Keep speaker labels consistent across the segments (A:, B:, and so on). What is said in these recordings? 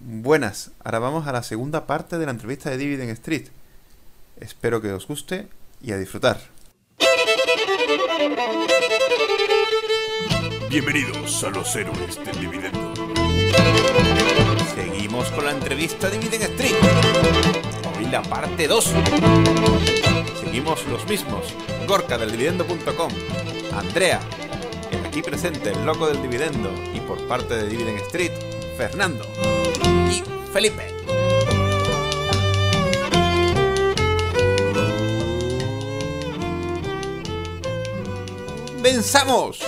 A: Buenas, ahora vamos a la segunda parte de la entrevista de Dividend Street. Espero que os guste y a disfrutar.
B: Bienvenidos a los héroes del dividendo.
A: Seguimos con la entrevista de Dividend Street. Hoy la parte 2. Seguimos los mismos. Gorka del dividendo.com, Andrea, el aquí presente, el loco del dividendo, y por parte de Dividend Street, Fernando y Felipe. ¡Comenzamos!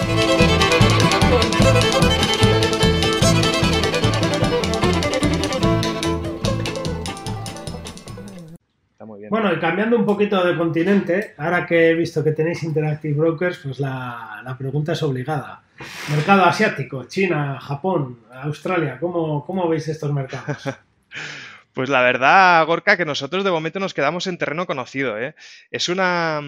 C: Está muy bien.
D: Bueno, y cambiando un poquito de continente, ahora que he visto que tenéis Interactive Brokers, pues la pregunta es obligada. Mercado asiático, China, Japón, Australia, ¿cómo veis estos mercados?
C: Pues la verdad, Gorka, que nosotros de momento nos quedamos en terreno conocido, ¿eh? Es una...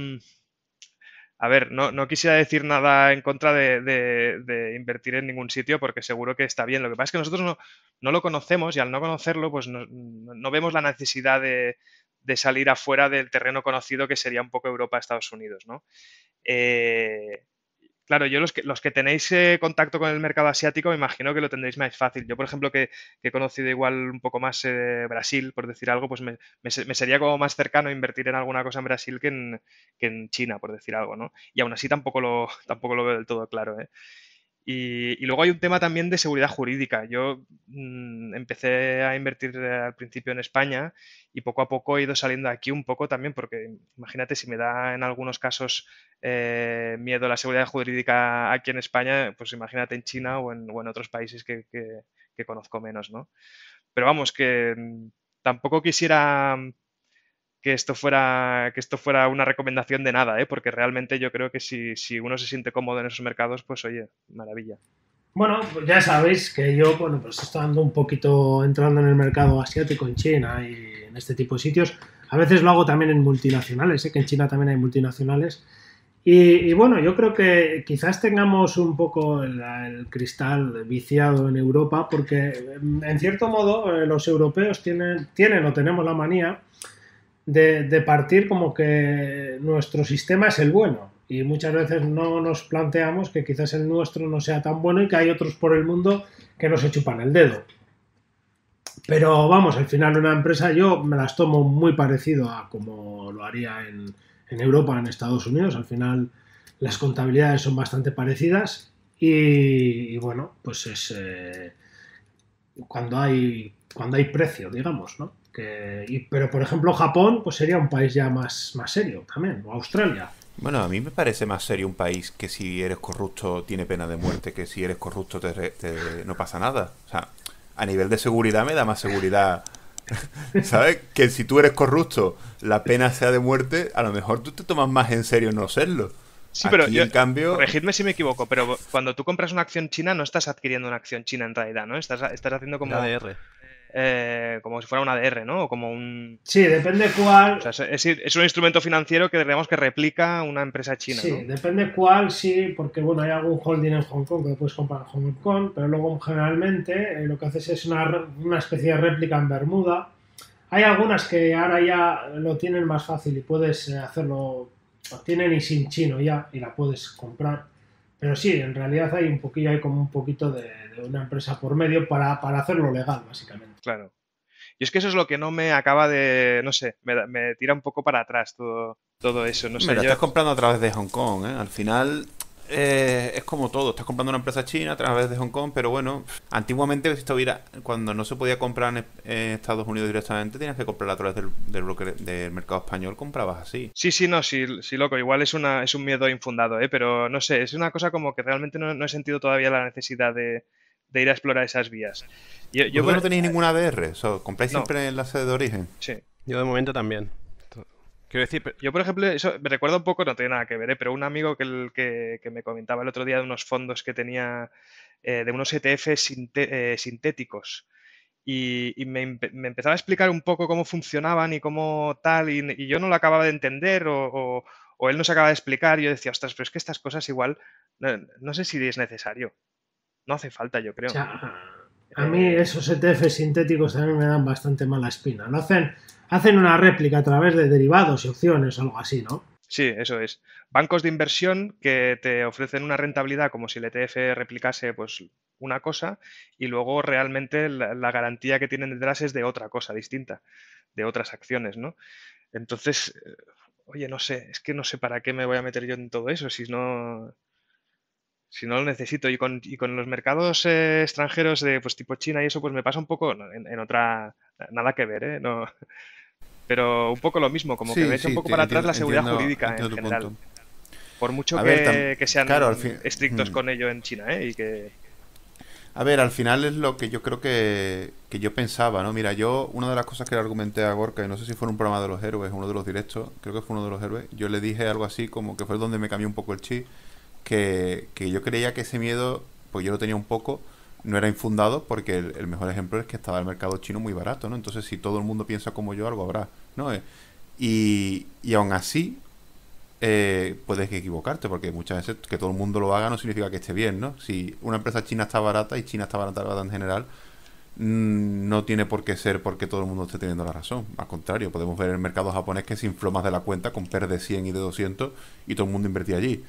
C: A ver, no quisiera decir nada en contra de invertir en ningún sitio porque seguro que está bien. Lo que pasa es que nosotros no lo conocemos y al no conocerlo, pues no vemos la necesidad de salir afuera del terreno conocido que sería un poco Europa, Estados Unidos, ¿no? Claro, yo los que tenéis contacto con el mercado asiático me imagino que lo tendréis más fácil. Yo, por ejemplo, que he conocido igual un poco más Brasil, por decir algo, pues me sería como más cercano invertir en alguna cosa en Brasil que en China, por decir algo, ¿no? Y aún así tampoco lo veo del todo claro, ¿eh? Y luego hay un tema también de seguridad jurídica. Yo empecé a invertir al principio en España y poco a poco he ido saliendo aquí un poco también, porque imagínate si me da en algunos casos miedo la seguridad jurídica aquí en España, pues imagínate en China o en otros países que conozco menos, ¿no? Pero vamos, que tampoco quisiera que esto fuera una recomendación de nada, ¿eh? Porque realmente yo creo que si uno se siente cómodo en esos mercados, pues oye, maravilla.
D: Bueno, pues ya sabéis que yo, bueno, pues estoy ando un poquito entrando en el mercado asiático, en China y en este tipo de sitios. A veces lo hago también en multinacionales, sé que en China también hay multinacionales. Y bueno, yo creo que quizás tengamos un poco el cristal viciado en Europa, porque en cierto modo los europeos tienen o tenemos la manía de partir como que nuestro sistema es el bueno. Y muchas veces no nos planteamos que quizás el nuestro no sea tan bueno y que hay otros por el mundo que no se chupan el dedo. Pero vamos, al final una empresa yo me las tomo muy parecido a como lo haría en Europa, en Estados Unidos. Al final las contabilidades son bastante parecidas y bueno, pues es cuando hay precio, digamos, ¿no? Pero por ejemplo Japón pues sería un país ya más serio también, o Australia.
A: Bueno, a mí me parece más serio un país que si eres corrupto tiene pena de muerte que si eres corrupto no pasa nada. O sea, a nivel de seguridad me da más seguridad. ¿Sabes? Que si tú eres corrupto, la pena sea de muerte, a lo mejor tú te tomas más en serio no serlo.
C: Sí, pero
A: Aquí, en cambio,
C: corregidme si me equivoco, pero cuando tú compras una acción china no estás adquiriendo una acción china en realidad, ¿no? Estás haciendo como si fuera un ADR, ¿no? O como un...
D: Sí, depende cuál.
C: O sea, es un instrumento financiero que digamos que replica una empresa china,
D: Sí,
C: ¿no?
D: depende cuál, sí, porque bueno, hay algún holding en Hong Kong que lo puedes comprar en Hong Kong, pero luego generalmente lo que haces es una especie de réplica en Bermuda. Hay algunas que ahora ya lo tienen más fácil y puedes hacerlo, lo tienen y sin chino ya, y la puedes comprar. Pero sí, en realidad hay como un poquito de una empresa por medio para hacerlo legal, básicamente.
C: Claro. Y es que eso es lo que no me acaba de, no sé, me tira un poco para atrás todo eso, no
A: me
C: sé,
A: la
C: yo...
A: estás comprando a través de Hong Kong, ¿eh? Al final es como todo. Estás comprando una empresa china a través de Hong Kong, pero bueno, antiguamente cuando no se podía comprar en Estados Unidos directamente, tenías que comprar a través del broker del mercado español, comprabas así.
C: Sí, sí, no, sí, sí, loco, igual es un miedo infundado, ¿eh? Pero no sé, es una cosa como que realmente no he sentido todavía la necesidad de ir a explorar esas vías.
A: Vosotros no tenéis ninguna ADR, compráis
C: no,
A: siempre en la sede de origen.
C: sí.
E: Yo de momento también. Quiero decir,
C: Yo, por ejemplo, eso me recuerda un poco, no tiene nada que ver, ¿eh? Pero un amigo que me comentaba el otro día de unos fondos que tenía, de unos ETF sintéticos. Y me empezaba a explicar un poco cómo funcionaban y cómo tal, y yo no lo acababa de entender o él no se acaba de explicar, y yo decía, ostras, pero es que estas cosas igual, no sé si es necesario, no hace falta, yo
D: O
C: creo.
D: sea, A mí esos ETF sintéticos también me dan bastante mala espina. Hacen una réplica a través de derivados y opciones, algo así, ¿no?
C: Sí, eso es. Bancos de inversión que te ofrecen una rentabilidad como si el ETF replicase pues una cosa y luego realmente la garantía que tienen detrás es de otra cosa distinta, de otras acciones, ¿no? Entonces, oye, no sé, es que no sé para qué me voy a meter yo en todo eso si no lo necesito. Y con los mercados extranjeros de pues tipo China y eso, pues me pasa un poco en otra, nada que ver, ¿eh? No, pero un poco lo mismo, como que
A: Sí,
C: me echa un
A: sí,
C: poco para atrás la seguridad
A: entiendo,
C: jurídica en
A: entiendo tu
C: general.
A: punto.
C: Por mucho
A: A ver,
C: que sean
A: claro, al fin,
C: estrictos con ello en China, ¿eh? Y que...
A: a ver, al final es lo que yo creo que yo pensaba, ¿no? Mira, yo, una de las cosas que le argumenté a Gorka, y no sé si fue en un programa de los héroes, uno de los directos, creo que fue uno de los héroes, yo le dije algo así como que fue donde me cambió un poco el chip, que yo creía que ese miedo, pues yo lo tenía un poco, no era infundado, porque el mejor ejemplo es que estaba el mercado chino muy barato, ¿no? Entonces, si todo el mundo piensa como yo, algo habrá, ¿no? Y aún así, puedes equivocarte, porque muchas veces que todo el mundo lo haga no significa que esté bien, ¿no? Si una empresa china está barata y China está barata en general, no tiene por qué ser porque todo el mundo esté teniendo la razón. Al contrario, podemos ver el mercado japonés que se infló más de la cuenta con PER de 100 y de 200 y todo el mundo invertía allí.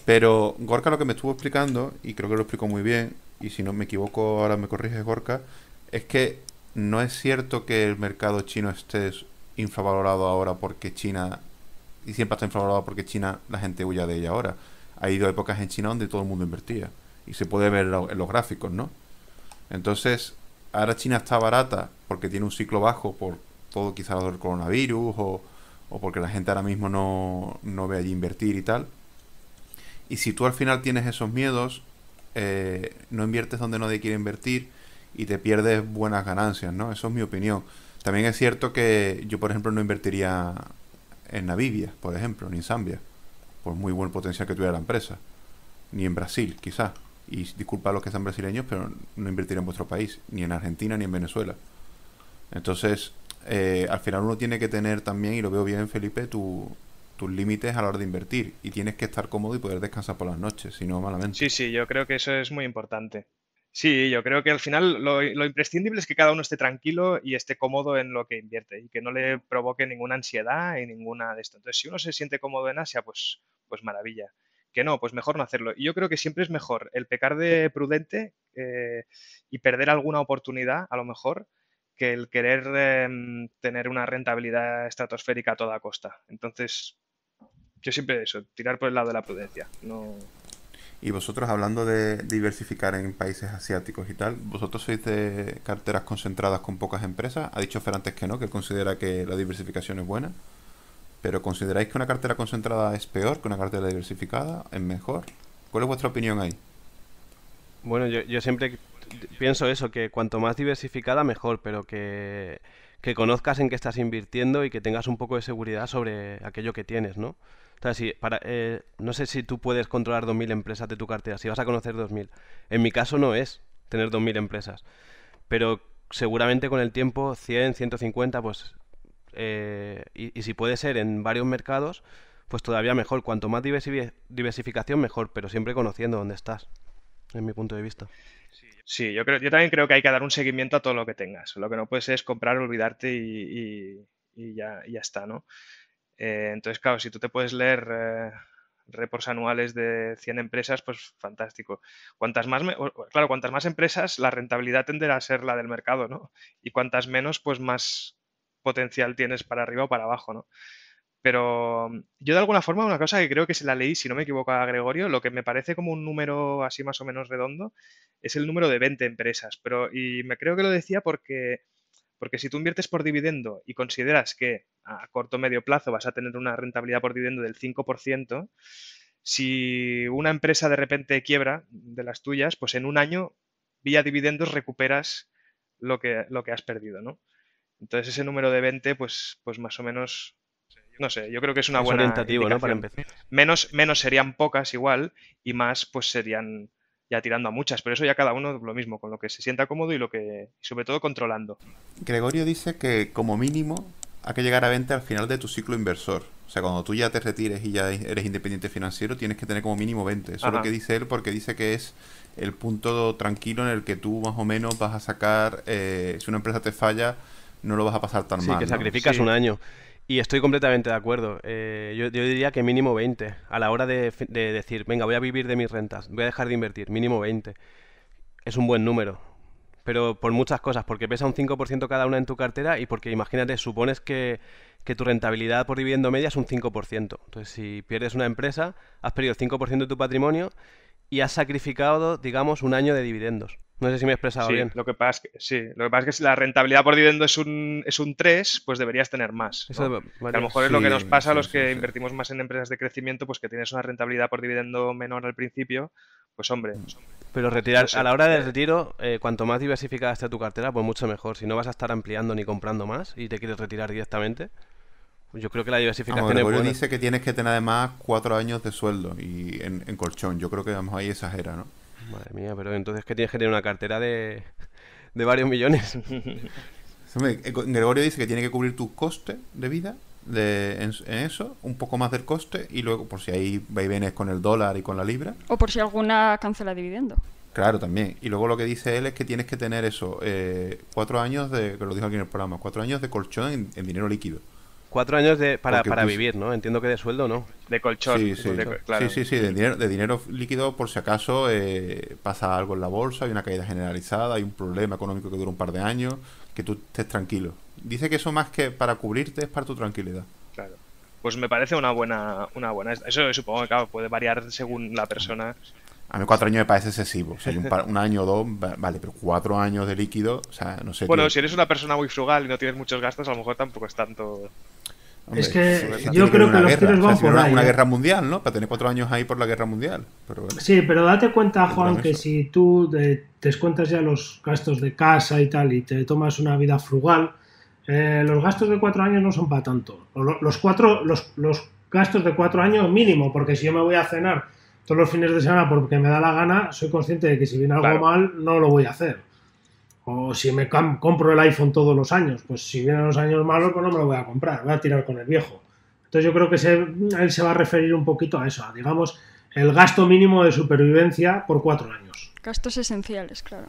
A: Pero Gorka lo que me estuvo explicando, y creo que lo explicó muy bien, y si no me equivoco ahora me corrige Gorka, es que no es cierto que el mercado chino esté infravalorado ahora porque China, y siempre está infravalorado porque China, la gente huya de ella ahora. Ha ido épocas en China donde todo el mundo invertía, y se puede ver en los gráficos, ¿no? Entonces, ahora China está barata porque tiene un ciclo bajo por todo quizás el coronavirus o porque la gente ahora mismo no ve allí invertir y tal. Y si tú al final tienes esos miedos, no inviertes donde nadie quiere invertir y te pierdes buenas ganancias, ¿no? Eso es mi opinión. También es cierto que yo, por ejemplo, no invertiría en Namibia, por ejemplo, ni en Zambia, por muy buen potencial que tuviera la empresa, ni en Brasil, quizás. Y disculpa a los que están brasileños, pero no invertiría en vuestro país, ni en Argentina, ni en Venezuela. Entonces, al final uno tiene que tener también, y lo veo bien, Felipe, tus límites a la hora de invertir. Y tienes que estar cómodo y poder descansar por las noches, si no, malamente.
C: Sí, sí, yo creo que eso es muy importante. Sí, yo creo que al final lo imprescindible es que cada uno esté tranquilo y esté cómodo en lo que invierte y que no le provoque ninguna ansiedad y ninguna de esto. Entonces, si uno se siente cómodo en Asia, pues maravilla. Que no, pues mejor no hacerlo. Y yo creo que siempre es mejor el pecar de prudente y perder alguna oportunidad, a lo mejor, que el querer tener una rentabilidad estratosférica a toda costa. Entonces, yo siempre eso, tirar por el lado de la prudencia. No.
A: Y vosotros, hablando de diversificar en países asiáticos y tal, ¿vosotros sois de carteras concentradas con pocas empresas? Ha dicho Fer antes que no, que considera que la diversificación es buena. ¿Pero consideráis que una cartera concentrada es peor que una cartera diversificada? ¿Es mejor? ¿Cuál es vuestra opinión ahí?
E: Bueno, yo siempre pienso eso, que cuanto más diversificada mejor, pero que conozcas en qué estás invirtiendo y que tengas un poco de seguridad sobre aquello que tienes, ¿no? O sea, no sé si tú puedes controlar 2.000 empresas de tu cartera, si vas a conocer 2.000. En mi caso no es tener 2.000 empresas, pero seguramente con el tiempo 100, 150, pues... y si puede ser en varios mercados, pues todavía mejor. Cuanto más diversificación, mejor, pero siempre conociendo dónde estás, en mi punto de vista.
C: Sí, yo también creo que hay que dar un seguimiento a todo lo que tengas. Lo que no puedes es comprar, olvidarte y ya está, ¿no? Entonces, claro, si tú te puedes leer reports anuales de 100 empresas, pues fantástico. Claro, cuantas más empresas, la rentabilidad tenderá a ser la del mercado, ¿no? Y cuantas menos, pues más potencial tienes para arriba o para abajo, ¿no? Pero yo de alguna forma, una cosa que creo que se la leí, si no me equivoco, a Gregorio, lo que me parece como un número así más o menos redondo, es el número de 20 empresas. Y me creo que lo decía porque si tú inviertes por dividendo y consideras que a corto o medio plazo vas a tener una rentabilidad por dividendo del 5%, si una empresa de repente quiebra de las tuyas, pues en un año, vía dividendos, recuperas lo que has perdido, ¿no? Entonces ese número de 20, pues más o menos, no sé, yo creo que es una
E: Es
C: buena
E: orientativo, ¿no? Para
C: indicación.
E: empezar.
C: Menos serían pocas igual y más pues serían ya tirando a muchas, pero eso ya cada uno lo mismo, con lo que se sienta cómodo y sobre todo controlando.
A: Gregorio dice que como mínimo hay que llegar a 20 al final de tu ciclo inversor. O sea, cuando tú ya te retires y ya eres independiente financiero, tienes que tener como mínimo 20. Eso es lo
C: Ajá.
A: que dice él, porque dice que es el punto tranquilo en el que tú más o menos vas a sacar, si una empresa te falla, no lo vas a pasar tan
E: Sí,
A: mal,
E: que
A: ¿no?
E: sacrificas
C: Sí,
E: un año. Y estoy completamente de acuerdo. Yo diría que mínimo 20. A la hora de decir, venga, voy a vivir de mis rentas, voy a dejar de invertir, mínimo 20. Es un buen número. Pero por muchas cosas, porque pesa un 5% cada una en tu cartera y porque imagínate, supones que tu rentabilidad por dividendo media es un 5%. Entonces, si pierdes una empresa, has perdido el 5% de tu patrimonio y has sacrificado, digamos, un año de dividendos. No sé si me he expresado
C: sí,
E: bien.
C: lo que pasa es que, sí, lo que pasa es que si la rentabilidad por dividendo es un 3, pues deberías tener más,
E: Eso
C: ¿no?
E: de
C: Que a lo
E: varios.
C: mejor es lo que nos
A: Sí,
C: pasa a
A: sí,
C: los
A: sí,
C: que
A: sí.
C: invertimos más en empresas de crecimiento, pues que tienes una rentabilidad por dividendo menor al principio, pues hombre,
E: Pero
C: no
E: retirar, a
C: sé.
E: la hora del retiro, cuanto más diversificada esté tu cartera, pues mucho mejor. Si no vas a estar ampliando ni comprando más y te quieres retirar directamente, pues yo creo que la
A: Vamos,
E: diversificación es
A: Gregorio
E: buena.
A: dice que tienes que tener además 4 años de sueldo y en colchón. Yo creo que vamos ahí exagera, ¿no?
E: Madre mía, pero entonces que tienes que tener una cartera de varios millones.
A: Hombre, Gregorio dice que tiene que cubrir tus costes de vida en eso, un poco más del coste y luego por si hay vaivenes con el dólar y con la libra.
F: O por si alguna cancela dividendo.
A: Claro, también. Y luego lo que dice él es que tienes que tener eso, 4 años que lo dijo aquí en el programa, 4 años de colchón en dinero líquido.
E: 4 años para
A: Porque tú-
E: vivir, ¿no? Entiendo que de sueldo no.
C: De colchón,
A: Sí, sí,
C: claro.
A: sí, de dinero líquido por si acaso pasa algo en la bolsa, hay una caída generalizada, hay un problema económico que dura un par de años, que tú estés tranquilo. Dice que eso más que para cubrirte es para tu tranquilidad.
C: Claro. Pues me parece una buena. Eso supongo que, claro, puede variar según la persona.
A: A mí 4 años me parece excesivo. O sea, un año o dos, vale, pero 4 años de líquido, o sea, no sé,
C: Bueno,
A: tío.
C: si eres una persona muy frugal y no tienes muchos gastos, a lo mejor tampoco es tanto.
A: Hombre,
D: Es que
A: tiene
D: yo
A: haber
D: creo que
A: una
D: los
A: guerra.
D: tiros
A: O sea,
D: van
A: si no,
D: por ahí,
A: una
D: ¿eh?
A: guerra mundial, ¿no? Para tener 4 años ahí por la guerra mundial. Pero bueno.
D: Sí, pero date cuenta, Juan,
A: Duran
D: que
A: eso.
D: si tú te descuentas ya los gastos de casa y tal y te tomas una vida frugal, los gastos de 4 años no son para tanto. Los gastos de 4 años mínimo, porque si yo me voy a cenar todos los fines de semana porque me da la gana, soy consciente de que si viene algo
C: Claro.
D: mal, no lo voy a hacer. O si me compro el iPhone todos los años, pues si vienen los años malos, pues no me lo voy a comprar, voy a tirar con el viejo. Entonces yo creo que él se va a referir un poquito a eso, a, digamos, el gasto mínimo de supervivencia por 4 años.
F: Gastos esenciales, claro.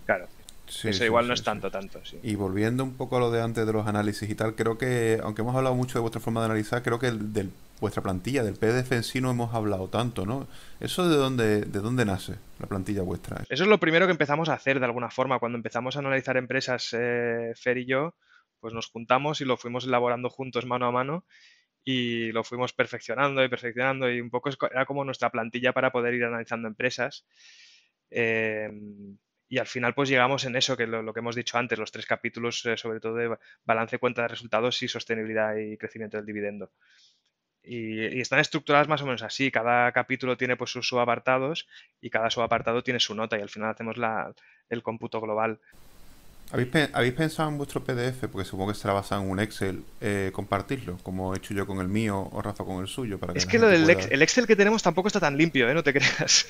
C: Claro.
A: Sí,
C: Eso
A: sí,
C: igual
A: sí,
C: no es
A: sí.
C: tanto, sí.
A: Y volviendo un poco a lo de antes de los análisis y tal, creo que, aunque hemos hablado mucho de vuestra forma de analizar, creo que de vuestra plantilla, del PDF en sí no hemos hablado tanto, ¿no? ¿Eso de dónde nace la plantilla vuestra?
C: Eso es lo primero que empezamos a hacer de alguna forma. Cuando empezamos a analizar empresas, Fer y yo, pues nos juntamos y lo fuimos elaborando juntos mano a mano y lo fuimos perfeccionando y un poco era como nuestra plantilla para poder ir analizando empresas. Eh, y al final pues llegamos en eso, que lo que hemos dicho antes, los 3 capítulos, sobre todo de balance, cuenta de resultados y sostenibilidad y crecimiento del dividendo. Y están estructuradas más o menos así. Cada capítulo tiene pues sus subapartados y cada subapartado tiene su nota y al final hacemos el cómputo global.
A: ¿Habéis pensado en vuestro PDF, porque supongo que será basado en un Excel, compartirlo, como he hecho yo con el mío o Rafa con el suyo? Para que
C: Es
A: la
C: que lo
A: gente
C: del
A: pueda-
C: el Excel que tenemos tampoco está tan limpio, no te creas.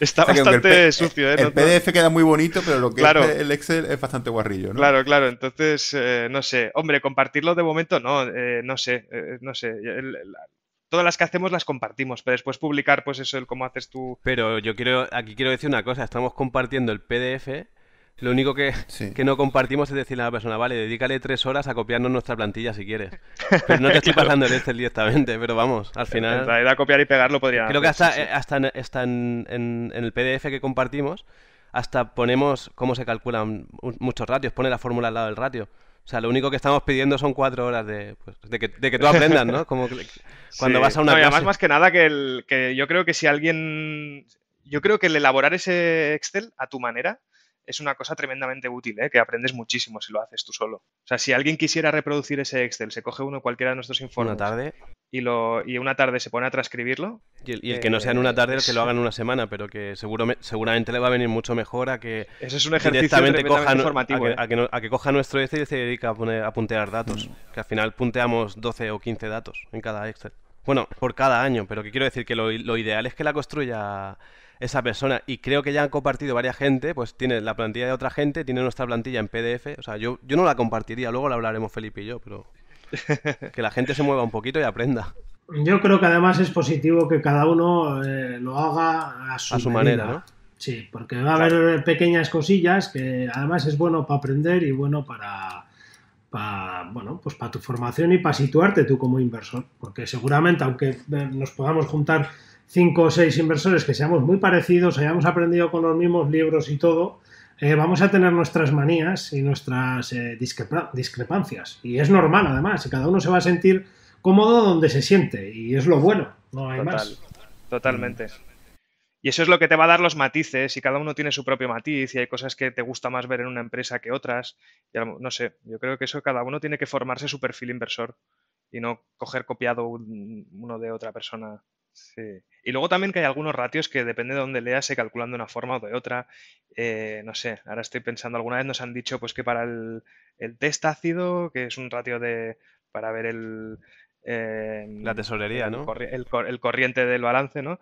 C: Está
A: O sea, que aunque
C: bastante sucio,
A: el PDF queda muy bonito, pero lo que
C: Claro.
A: es el Excel es bastante guarrillo, ¿no?
C: Claro. Entonces, no sé. Hombre, compartirlo de momento no sé. Todas las que hacemos las compartimos, pero después publicar, pues eso, el cómo haces tú.
E: Pero aquí quiero decir una cosa, estamos compartiendo el PDF, lo único
A: Sí.
E: que no compartimos es decirle a la persona, vale, dedícale 3 horas a copiarnos nuestra plantilla si quieres. Pero no te estoy
C: Claro.
E: pasando el Excel directamente, pero vamos, al
C: En
E: final...
C: realidad, copiar y pegarlo podrían
E: Creo que
C: hacer,
E: hasta en el PDF que compartimos, hasta ponemos cómo se calculan muchos ratios, pone la fórmula al lado del ratio. O sea, lo único que estamos pidiendo son 4 horas de que tú aprendas, ¿no? Como cuando
C: Sí.
E: vas a una
C: No, y
E: clase.
C: además, más que nada, que yo creo que si alguien. Yo creo que el elaborar ese Excel a tu manera es una cosa tremendamente útil, que aprendes muchísimo si lo haces tú solo. O sea, si alguien quisiera reproducir ese Excel, se coge cualquiera de nuestros informes
E: Una tarde.
C: y una tarde se pone a transcribirlo.
E: Y el que no sea en una tarde, el que lo
C: es-
E: haga en una semana, pero que seguramente le va a venir mucho mejor a que
C: Ese es un ejercicio
E: directamente
C: tremendamente
E: coja,
C: formativo.
E: a que coja nuestro Excel y se dedica a puntear datos. Que al final punteamos 12 o 15 datos en cada Excel. Bueno, por cada año, pero que quiero decir que lo ideal es que la construya esa persona. Y creo que ya han compartido varias gente, pues tiene la plantilla de otra gente, tiene nuestra plantilla en PDF. O sea, yo no la compartiría, luego la hablaremos Felipe y yo, pero Que la gente se mueva un poquito y aprenda
D: Yo creo que además es positivo que cada uno lo haga a
E: a
D: su
E: su
D: medida.
E: manera, ¿no?
D: Sí, porque va a
C: Claro.
D: haber pequeñas cosillas que además es bueno para aprender y bueno bueno, pues para tu formación y para situarte tú como inversor. Porque seguramente, aunque nos podamos juntar 5 o 6 inversores que seamos muy parecidos, hayamos aprendido con los mismos libros y todo, vamos a tener nuestras manías y nuestras discrepancias. Y es normal, además, y cada uno se va a sentir cómodo donde se siente. Y es lo bueno, no hay
C: Total,
D: más.
C: totalmente. Y eso es lo que te va a dar los matices, y cada uno tiene su propio matiz, y hay cosas que te gusta más ver en una empresa que otras. Y no sé, yo creo que eso cada uno tiene que formarse su perfil inversor y no coger copiado uno de otra persona. Sí. Y luego también que hay algunos ratios que depende de dónde leas se calculan de una forma o de otra. No sé, ahora estoy pensando, alguna vez nos han dicho pues que para el test ácido, que es un ratio para ver
E: La tesorería, ¿no?
C: el corriente del balance, ¿no?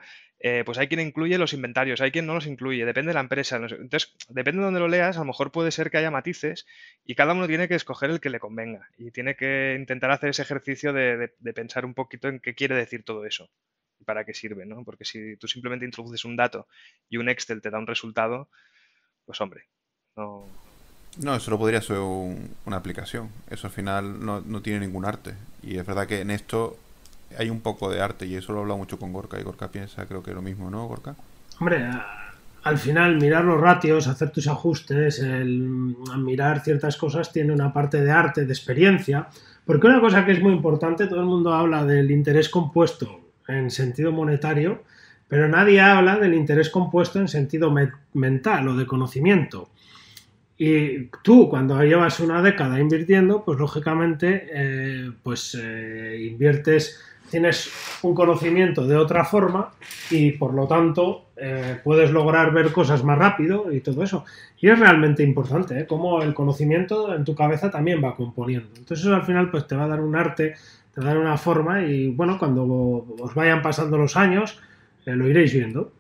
C: Pues hay quien incluye los inventarios, hay quien no los incluye, depende de la empresa. No sé. Entonces, depende de dónde lo leas, a lo mejor puede ser que haya matices y cada uno tiene que escoger el que le convenga y tiene que intentar hacer ese ejercicio de pensar un poquito en qué quiere decir todo eso y para qué sirve, ¿no? Porque si tú simplemente introduces un dato y un Excel te da un resultado, pues hombre, no.
A: No, eso lo podría ser una aplicación. Eso al final no tiene ningún arte. Y es verdad que en esto hay un poco de arte y eso lo he hablado mucho con Gorka y Gorka piensa creo que lo mismo, ¿no, Gorka?
D: Hombre, al final mirar los ratios, hacer tus ajustes, mirar ciertas cosas tiene una parte de arte, de experiencia, porque una cosa que es muy importante, todo el mundo habla del interés compuesto en sentido monetario, pero nadie habla del interés compuesto en sentido mental o de conocimiento. Y tú, cuando llevas una década invirtiendo, pues lógicamente, inviertes, tienes un conocimiento de otra forma y por lo tanto puedes lograr ver cosas más rápido y todo eso. Y es realmente importante, ¿eh? Cómo el conocimiento en tu cabeza también va componiendo. Entonces eso al final pues te va a dar un arte, te va a dar una forma y bueno, cuando os vayan pasando los años, lo iréis viendo.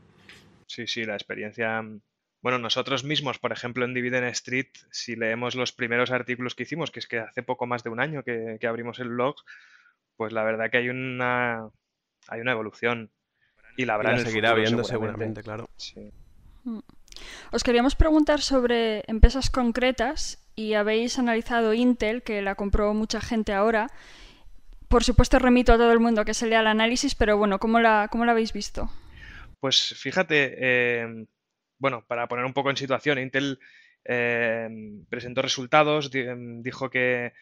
C: Sí, sí, la experiencia. Bueno, nosotros mismos, por ejemplo, en Dividend Street, si leemos los primeros artículos que hicimos, que es que hace poco más de un año que abrimos el blog, pues la verdad que hay una evolución y la
E: Y
C: habrá en
E: la
C: el
E: seguirá
C: futuro
E: viendo
C: seguramente.
E: seguramente, claro.
C: Sí.
F: Mm. Os queríamos preguntar sobre empresas concretas y habéis analizado Intel, que la compró mucha gente ahora. Por supuesto, remito a todo el mundo que se lea el análisis, pero bueno, ¿cómo la habéis visto?
C: Pues fíjate, bueno, para poner un poco en situación, Intel eh, presentó resultados, dijo que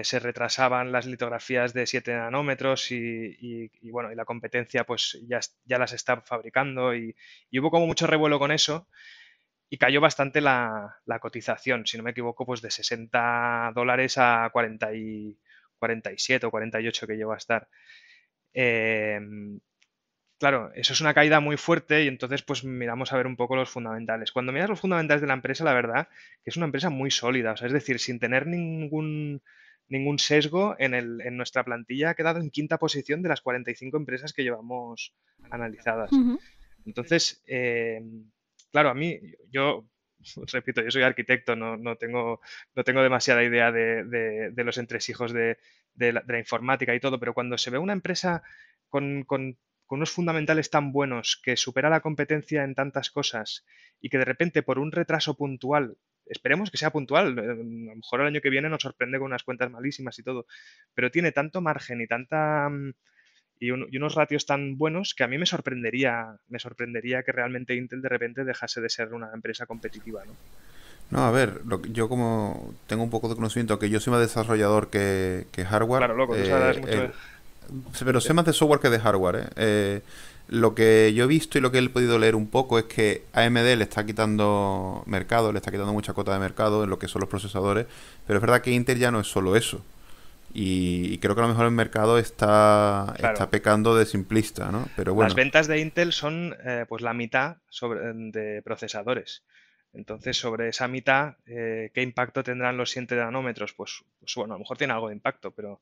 C: se retrasaban las litografías de 7 nanómetros y, bueno, y la competencia pues ya las está fabricando y hubo como mucho revuelo con eso y cayó bastante la cotización, si no me equivoco, pues de $60 a 47 o 48 que llegó a estar. Eh, Claro, eso es una caída muy fuerte y entonces pues miramos a ver un poco los fundamentales. Cuando miras los fundamentales de la empresa, la verdad que es una empresa muy sólida, o sea, es decir, sin tener ningún sesgo en nuestra plantilla ha quedado en quinta posición de las 45 empresas que llevamos analizadas.
F: Ujú.
C: Entonces, claro, a mí, yo repito, yo soy arquitecto, no tengo demasiada idea de los entresijos de la informática y todo, pero cuando se ve una empresa con unos fundamentales tan buenos que supera la competencia en tantas cosas y que de repente por un retraso puntual, esperemos que sea puntual, a lo mejor el año que viene nos sorprende con unas cuentas malísimas y todo, pero tiene tanto margen y y unos ratios tan buenos que a mí me sorprendería que realmente Intel de repente dejase de ser una empresa competitiva, ¿no?
A: No, a ver, yo como tengo un poco de conocimiento, que yo soy más desarrollador que hardware,
C: Claro, loco, tú sabrás mucho de...
A: pero sé más de software que de hardware, ¿eh? Lo que yo he visto y lo que he podido leer un poco es que AMD le está quitando mercado, le está quitando mucha cota de mercado en lo que son los procesadores, pero es verdad que Intel ya no es solo eso. Y creo que a lo mejor el mercado está
C: Claro,
A: pecando de simplista, ¿no? Pero
C: las
A: bueno,
C: ventas de Intel son pues la mitad de procesadores. Entonces, sobre esa mitad, ¿qué impacto tendrán los 7 nanómetros? Pues bueno, a lo mejor tiene algo de impacto, pero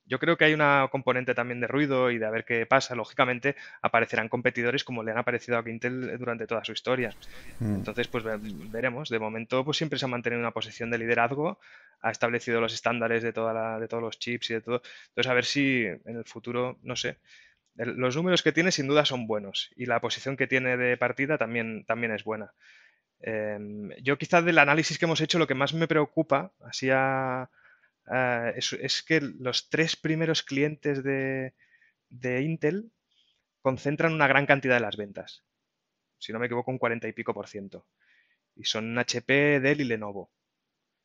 C: Yo creo que hay una componente también de ruido y de a ver qué pasa. Lógicamente aparecerán competidores como le han aparecido a Intel durante toda su historia. Entonces, pues veremos. De momento, pues siempre se ha mantenido una posición de liderazgo, ha establecido los estándares de de todos los chips y de todo. Entonces, a ver si en el futuro, no sé. Los números que tiene sin duda son buenos y la posición que tiene de partida también es buena. Yo quizás del análisis que hemos hecho lo que más me preocupa es que los 3 primeros clientes de Intel concentran una gran cantidad de las ventas. Si no me equivoco, un 40 y pico %. Y son HP, Dell y Lenovo.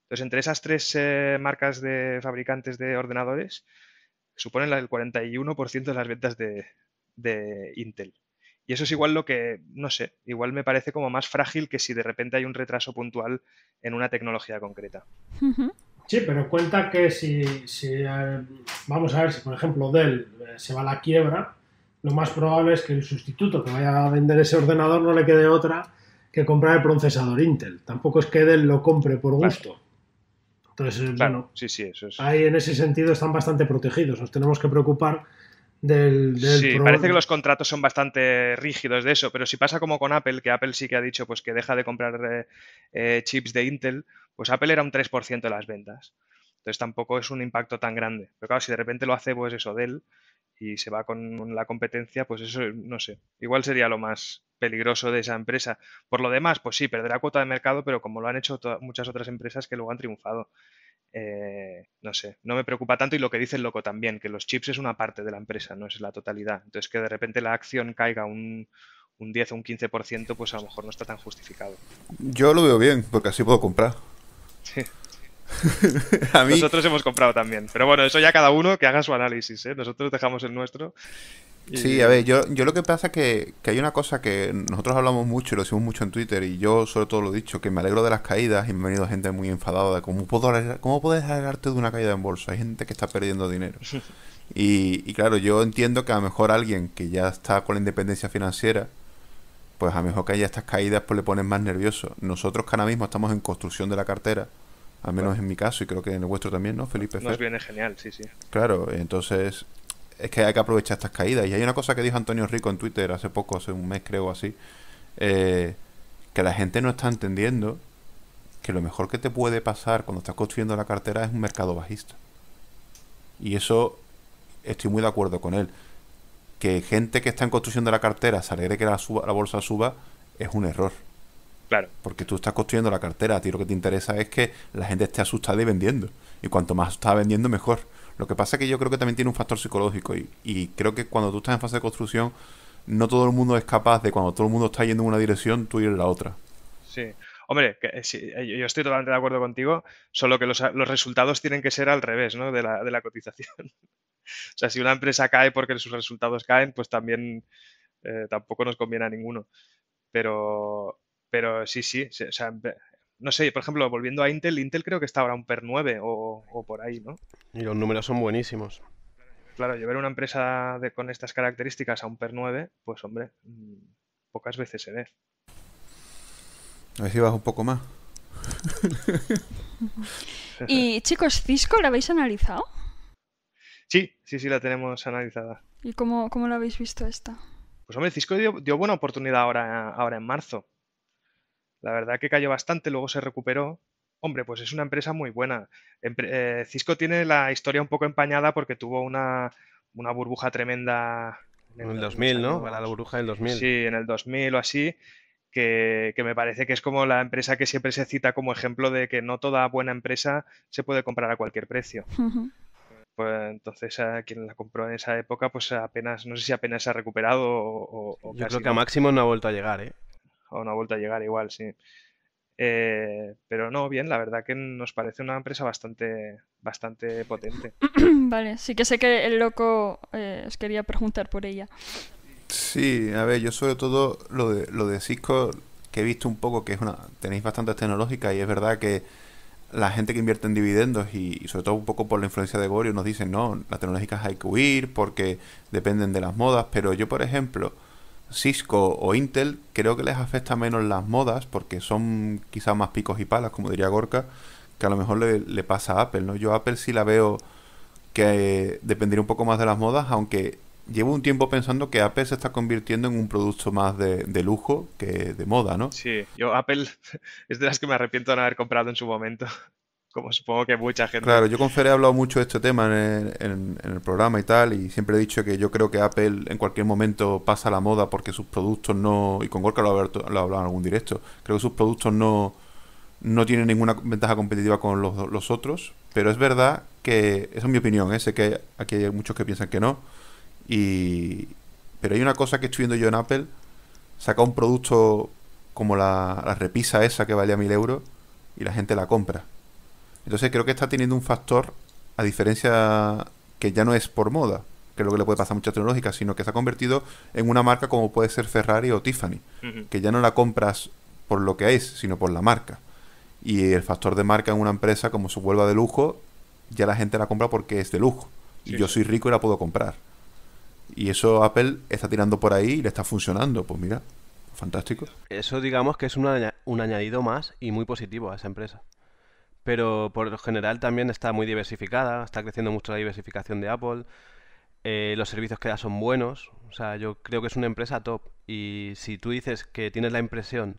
C: Entonces, entre esas 3 marcas de fabricantes de ordenadores, suponen el 41% de las ventas de Intel. Y eso es igual lo que, no sé, igual me parece como más frágil que si de repente hay un retraso puntual en una tecnología concreta.
D: Sí, pero cuenta que si vamos a ver, si por ejemplo Dell se va a la quiebra, lo más probable es que el sustituto que vaya a vender ese ordenador no le quede otra que comprar el procesador Intel. Tampoco es que Dell lo compre por gusto. Entonces,
C: Claro,
D: bueno,
C: sí, eso es.
D: ahí en ese sentido están bastante protegidos. Nos tenemos que preocupar del
C: Sí, parece que los contratos son bastante rígidos de eso, pero si pasa como con Apple, que Apple sí que ha dicho pues que deja de comprar chips de Intel, pues Apple era un 3% de las ventas. Entonces tampoco es un impacto tan grande. Pero claro, si de repente lo hace pues eso Dell y se va con la competencia, pues eso no sé. Igual sería lo más peligroso de esa empresa. Por lo demás, pues sí, perderá cuota de mercado, pero como lo han hecho muchas otras empresas que luego han triunfado. No sé, no me preocupa tanto y lo que dice el loco también, que los chips es una parte de la empresa, no es la totalidad. Entonces que de repente la acción caiga un 10 o un 15%, pues a lo mejor no está tan justificado.
A: Yo lo veo bien, porque así puedo comprar.
C: Sí.
A: A mí,
C: Nosotros hemos comprado también, pero bueno, eso ya cada uno que haga su análisis, ¿eh? Nosotros dejamos el nuestro.
A: sí, a ver, yo lo que pasa es que hay una cosa que nosotros hablamos mucho y lo decimos mucho en Twitter, y yo sobre todo lo he dicho, que me alegro de las caídas y me ha venido gente muy enfadada de cómo puedes alegrarte de una caída en bolsa. Hay gente que está perdiendo dinero. Y claro, yo entiendo que a lo mejor alguien que ya está con la independencia financiera, pues a lo mejor que haya estas caídas pues le ponen más nervioso. Nosotros que ahora mismo estamos en construcción de la cartera, al menos en mi caso y creo que en el vuestro también, ¿no, Felipe?
C: Nos viene genial, sí.
A: Claro, entonces es que hay que aprovechar estas caídas. Y hay una cosa que dijo Antonio Rico en Twitter hace poco, hace un mes creo así, que la gente no está entendiendo que lo mejor que te puede pasar cuando estás construyendo la cartera es un mercado bajista. Y eso estoy muy de acuerdo con él. Que gente que está en construcción de la cartera se alegre que la bolsa suba es un error.
C: Claro.
A: Porque tú estás construyendo la cartera, a ti lo que te interesa es que la gente esté asustada y vendiendo. Y cuanto más está vendiendo, mejor. Lo que pasa es que yo creo que también tiene un factor psicológico y creo que cuando tú estás en fase de construcción, no todo el mundo es capaz de, cuando todo el mundo está yendo en una dirección, tú ir en la otra.
C: Sí. Hombre, sí, yo estoy totalmente de acuerdo contigo, solo que los resultados tienen que ser al revés, ¿no? de la cotización. O sea, si una empresa cae porque sus resultados caen, pues también tampoco nos conviene a ninguno. Pero sí, o sea, no sé, por ejemplo, volviendo a Intel creo que está ahora un PER 9 o por ahí, ¿no?
E: Y los números son buenísimos.
C: Claro, llevar una empresa con estas características a un PER 9, pues hombre, pocas veces se ve.
A: A ver si vas un poco más.
F: Y chicos, ¿Cisco la habéis analizado?
C: Sí, la tenemos analizada.
F: ¿Y cómo la habéis visto esta?
C: Pues hombre, Cisco dio buena oportunidad ahora en marzo. La verdad que cayó bastante, luego se recuperó. Hombre, pues es una empresa muy buena. Cisco tiene la historia un poco empañada porque tuvo una burbuja tremenda.
E: En el 2000, ¿no? Para la burbuja del 2000.
C: Sí, en el 2000 o así, que me parece que es como la empresa que siempre se cita como ejemplo de que no toda buena empresa se puede comprar a cualquier precio. Pues entonces a quien la compró en esa época, pues apenas, no sé si apenas se ha recuperado o
E: Yo
C: casi
E: creo que a máximo no ha vuelto a llegar, ¿eh?
C: o no ha vuelto a llegar igual, sí. Pero no, bien, la verdad que nos parece una empresa bastante potente.
F: Vale, sí que sé que el loco os quería preguntar por ella.
A: Sí, a ver, yo sobre todo lo de Cisco, que he visto un poco que tenéis bastantes tecnológicas y es verdad que la gente que invierte en dividendos y sobre todo un poco por la influencia de Gorio nos dicen, no, las tecnológicas hay que huir porque dependen de las modas, pero yo, por ejemplo, Cisco o Intel creo que les afecta menos las modas porque son quizás más picos y palas, como diría Gorka, que a lo mejor le pasa a Apple, ¿no? Yo a Apple sí la veo que dependería un poco más de las modas, aunque llevo un tiempo pensando que Apple se está convirtiendo en un producto más de lujo que de moda, ¿no?
C: Sí, yo Apple es de las que me arrepiento de no haber comprado en su momento, como supongo que mucha gente.
A: Claro, yo con Fer he hablado mucho de este tema en el programa y tal, y siempre he dicho que yo creo que Apple en cualquier momento pasa la moda porque sus productos no, y con Gorka lo he hablado en algún directo, creo que sus productos no tienen ninguna ventaja competitiva con los otros, pero es verdad que, esa es mi opinión, sé que aquí hay muchos que piensan que no, pero hay una cosa que estoy viendo yo en Apple, saca un producto como la repisa esa que valía 1.000 euros y la gente la compra. Entonces creo que está teniendo un factor, a diferencia que ya no es por moda, que es lo que le puede pasar a muchas tecnológicas, sino que se ha convertido en una marca como puede ser Ferrari o Tiffany, que ya no la compras por lo que es, sino por la marca. Y el factor de marca en una empresa, como se vuelva de lujo, ya la gente la compra porque es de lujo. Y yo soy rico y la puedo comprar. Y eso Apple está tirando por ahí y le está funcionando. Pues mira, fantástico.
E: Eso digamos que es un añadido más y muy positivo a esa empresa. Pero por lo general también está muy diversificada, está creciendo mucho la diversificación de Apple, los servicios que da son buenos, o sea, yo creo que es una empresa top. Y si tú dices que tienes la impresión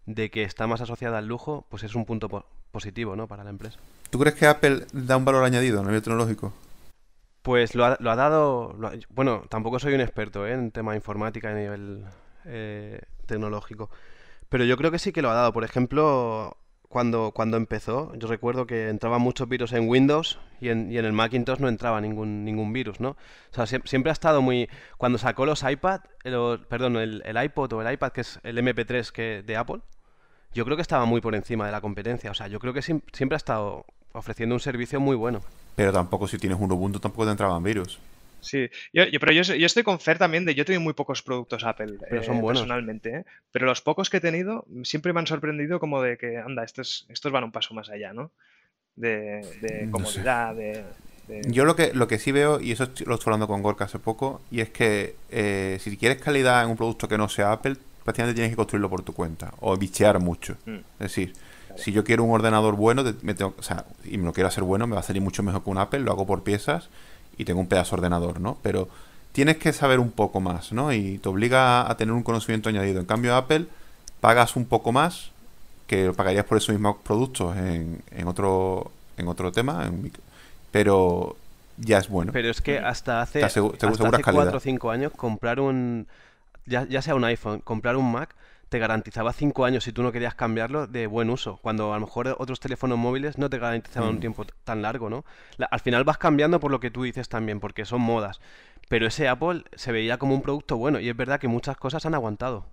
E: de que está más asociada al lujo, pues es un punto positivo, ¿no?, para la empresa.
A: ¿Tú crees que Apple da un valor añadido a nivel tecnológico?
E: Pues lo ha dado... bueno, tampoco soy un experto, en tema de informática a nivel tecnológico, pero yo creo que sí que lo ha dado. Por ejemplo, cuando empezó, yo recuerdo que entraban muchos virus en Windows y en el Macintosh no entraba ningún virus, ¿no? O sea, siempre ha estado muy... Cuando sacó los iPad, el iPod o el iPad, que es el MP3 de Apple, yo creo que estaba muy por encima de la competencia. O sea, yo creo que siempre ha estado ofreciendo un servicio muy bueno.
A: Pero tampoco, si tienes un Ubuntu, tampoco te entraban virus.
C: Sí, pero yo estoy con Fer también yo he tenido muy pocos productos Apple,
E: pero son buenos.
C: Personalmente, pero los pocos que he tenido siempre me han sorprendido como de que, anda, estos van un paso más allá, ¿no? De comodidad, no sé.
A: Yo lo que sí veo, y eso lo estoy hablando con Gorka hace poco, y es que si quieres calidad en un producto que no sea Apple, prácticamente tienes que construirlo por tu cuenta, o bichear mucho. Es decir, claro, si yo quiero un ordenador bueno, y me lo quiero hacer bueno, me va a salir mucho mejor que un Apple, lo hago por piezas, y tengo un pedazo de ordenador, ¿no? Pero tienes que saber un poco más, ¿no? Y te obliga a tener un conocimiento añadido. En cambio, Apple, pagas un poco más, que pagarías por esos mismos productos en otro tema, pero ya es bueno.
E: Pero es que hasta hace 4 o 5 años comprar ya sea un iPhone, comprar un Mac, te garantizaba 5 años si tú no querías cambiarlo de buen uso, cuando a lo mejor otros teléfonos móviles no te garantizaban un tiempo tan largo, ¿no? Al final vas cambiando por lo que tú dices también, porque son modas, pero ese Apple se veía como un producto bueno, y es verdad que muchas cosas han aguantado.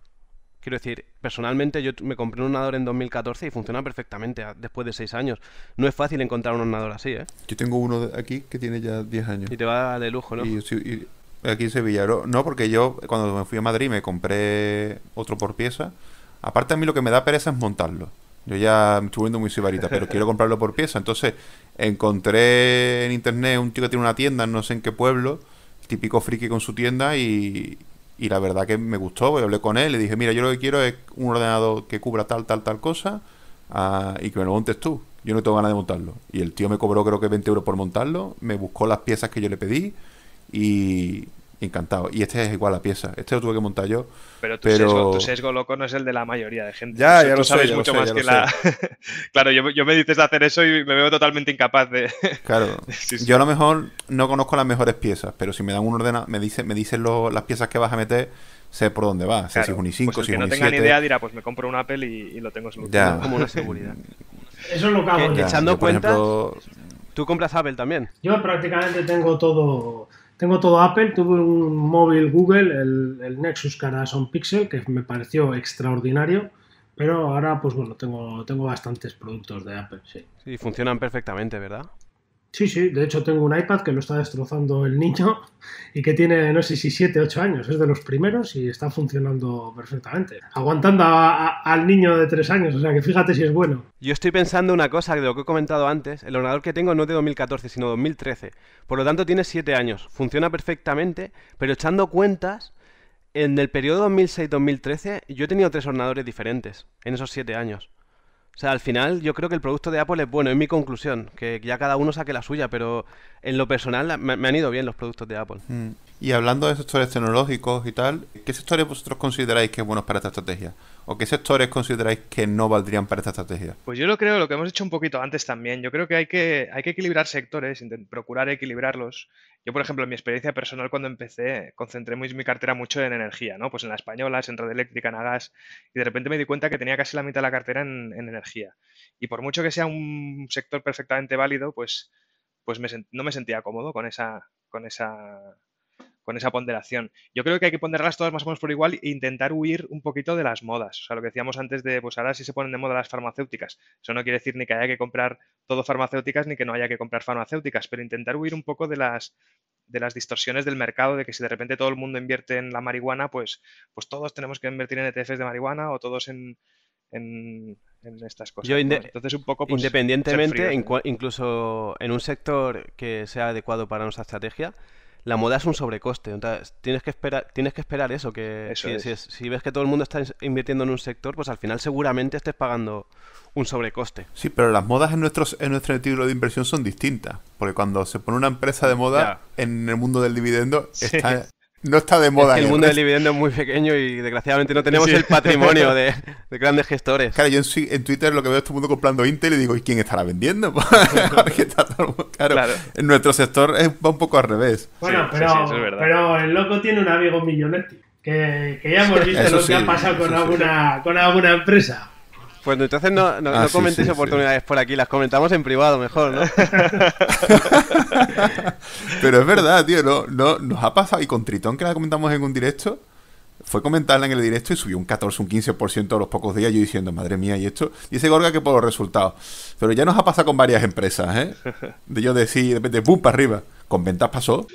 E: Quiero decir, personalmente yo me compré un ordenador en 2014 y funciona perfectamente después de 6 años. No es fácil encontrar un ordenador así, ¿eh?
A: Yo tengo uno aquí que tiene ya 10 años.
E: Y te va de lujo, ¿no?
A: Y aquí en Sevilla. No, porque yo cuando me fui a Madrid me compré otro por pieza. Aparte a mí lo que me da pereza es montarlo. Yo ya me estoy volviendo muy sibarita, pero quiero comprarlo por pieza. Entonces encontré en internet un tío que tiene una tienda, no sé en qué pueblo, típico friki con su tienda, y la verdad que me gustó. Hablé con él, le dije, mira, yo lo que quiero es un ordenador que cubra tal cosa, y que me lo montes tú. Yo no tengo ganas de montarlo. Y el tío me cobró creo que 20 euros por montarlo, me buscó las piezas que yo le pedí, y encantado. Y este es igual la pieza. Este lo tuve que montar yo.
C: Pero tu sesgo loco no es el de la mayoría de gente.
A: Ya lo
C: sabes
A: sé,
C: mucho más que la... Claro, yo me dices de hacer eso y me veo totalmente incapaz de...
A: Claro. Sí. Yo a lo mejor no conozco las mejores piezas, pero si me dan un ordenador, me dicen las piezas que vas a meter, sé por dónde va. Sé si es un i5,
C: pues
A: si es un i7.
C: El que no tenga ni idea dirá, pues me compro un Apple y lo tengo solucionado.
E: Como una seguridad.
D: Eso es lo que hago.
E: Echando cuentas, ejemplo... ¿tú compras Apple también?
D: Yo prácticamente tengo todo Apple. Tuve un móvil Google, el Nexus Carson Pixel, que me pareció extraordinario, pero ahora pues bueno, tengo bastantes productos de Apple, sí.
E: Sí, funcionan perfectamente, ¿verdad?
D: Sí, de hecho tengo un iPad que lo está destrozando el niño y que tiene, no sé si 7 o 8 años, es de los primeros y está funcionando perfectamente, aguantando al niño de 3 años, o sea que fíjate si es bueno.
E: Yo estoy pensando una cosa de lo que he comentado antes, el ordenador que tengo no es de 2014 sino 2013, por lo tanto tiene 7 años, funciona perfectamente, pero echando cuentas, en el periodo 2006-2013 yo he tenido 3 ordenadores diferentes en esos 7 años. O sea, al final yo creo que el producto de Apple es bueno, es mi conclusión, que ya cada uno saque la suya, pero en lo personal me han ido bien los productos de Apple.
A: Y hablando de sectores tecnológicos y tal, ¿qué sectores vosotros consideráis que es buenos para esta estrategia? ¿O qué sectores consideráis que no valdrían para esta estrategia?
C: Pues yo lo creo, lo que hemos hecho un poquito antes también. Yo creo que hay que equilibrar sectores, procurar equilibrarlos. Yo, por ejemplo, en mi experiencia personal cuando empecé, concentré mi cartera mucho en energía, ¿no? Pues en la Española, en Red Eléctrica, en Agas, y de repente me di cuenta que tenía casi la mitad de la cartera en energía. Y por mucho que sea un sector perfectamente válido, pues no me sentía cómodo con esa ponderación. Yo creo que hay que ponderarlas todas más o menos por igual e intentar huir un poquito de las modas. O sea, lo que decíamos antes de, pues ahora sí se ponen de moda las farmacéuticas. Eso no quiere decir ni que haya que comprar todo farmacéuticas ni que no haya que comprar farmacéuticas, pero intentar huir un poco de las distorsiones del mercado, de que si de repente todo el mundo invierte en la marihuana, pues todos tenemos que invertir en ETFs de marihuana o todos en estas cosas.
E: Yo
C: ¿no? Entonces, un poco, pues,
E: independientemente,
C: ser fríos, ¿no?
E: incluso en un sector que sea adecuado para nuestra estrategia, la moda es un sobrecoste. Entonces, tienes que esperar eso, que
C: Eso es.
E: si ves que todo el mundo está invirtiendo en un sector, pues al final seguramente estés pagando un sobrecoste.
A: Sí, pero las modas en nuestro estilo de inversión son distintas. Porque cuando se pone una empresa de moda en el mundo del dividendo,
C: Sí.
A: no está de moda.
E: Es que el
A: en
E: mundo del
A: resto.
E: dividiendo es muy pequeño y desgraciadamente no tenemos el patrimonio de grandes gestores.
A: Claro, yo en Twitter lo que veo es todo el mundo comprando Intel y digo, ¿y quién estará vendiendo? Porque está todo el mundo- claro, en nuestro sector va un poco al revés.
D: Bueno,
C: Sí, eso es verdad.
D: pero el loco tiene un amigo millonetti. Que ya hemos visto
A: Eso
D: lo que ha
A: sí,
D: pasado con
A: eso sí.
D: alguna empresa.
E: Pues entonces no
A: Sí,
E: comentéis
A: sí,
E: oportunidades por aquí, las comentamos en privado mejor, ¿no?
A: Pero es verdad, tío, no nos ha pasado. Y con Tritón, que la comentamos en un directo, fue comentarla en el directo y subió un 14, un 15% a los pocos días. Yo diciendo, madre mía, y esto. Dice Gorka que por los resultados. Pero ya nos ha pasado con varias empresas, ¿eh? De yo decir, de repente, ¡pum! Para arriba. Con ventas pasó,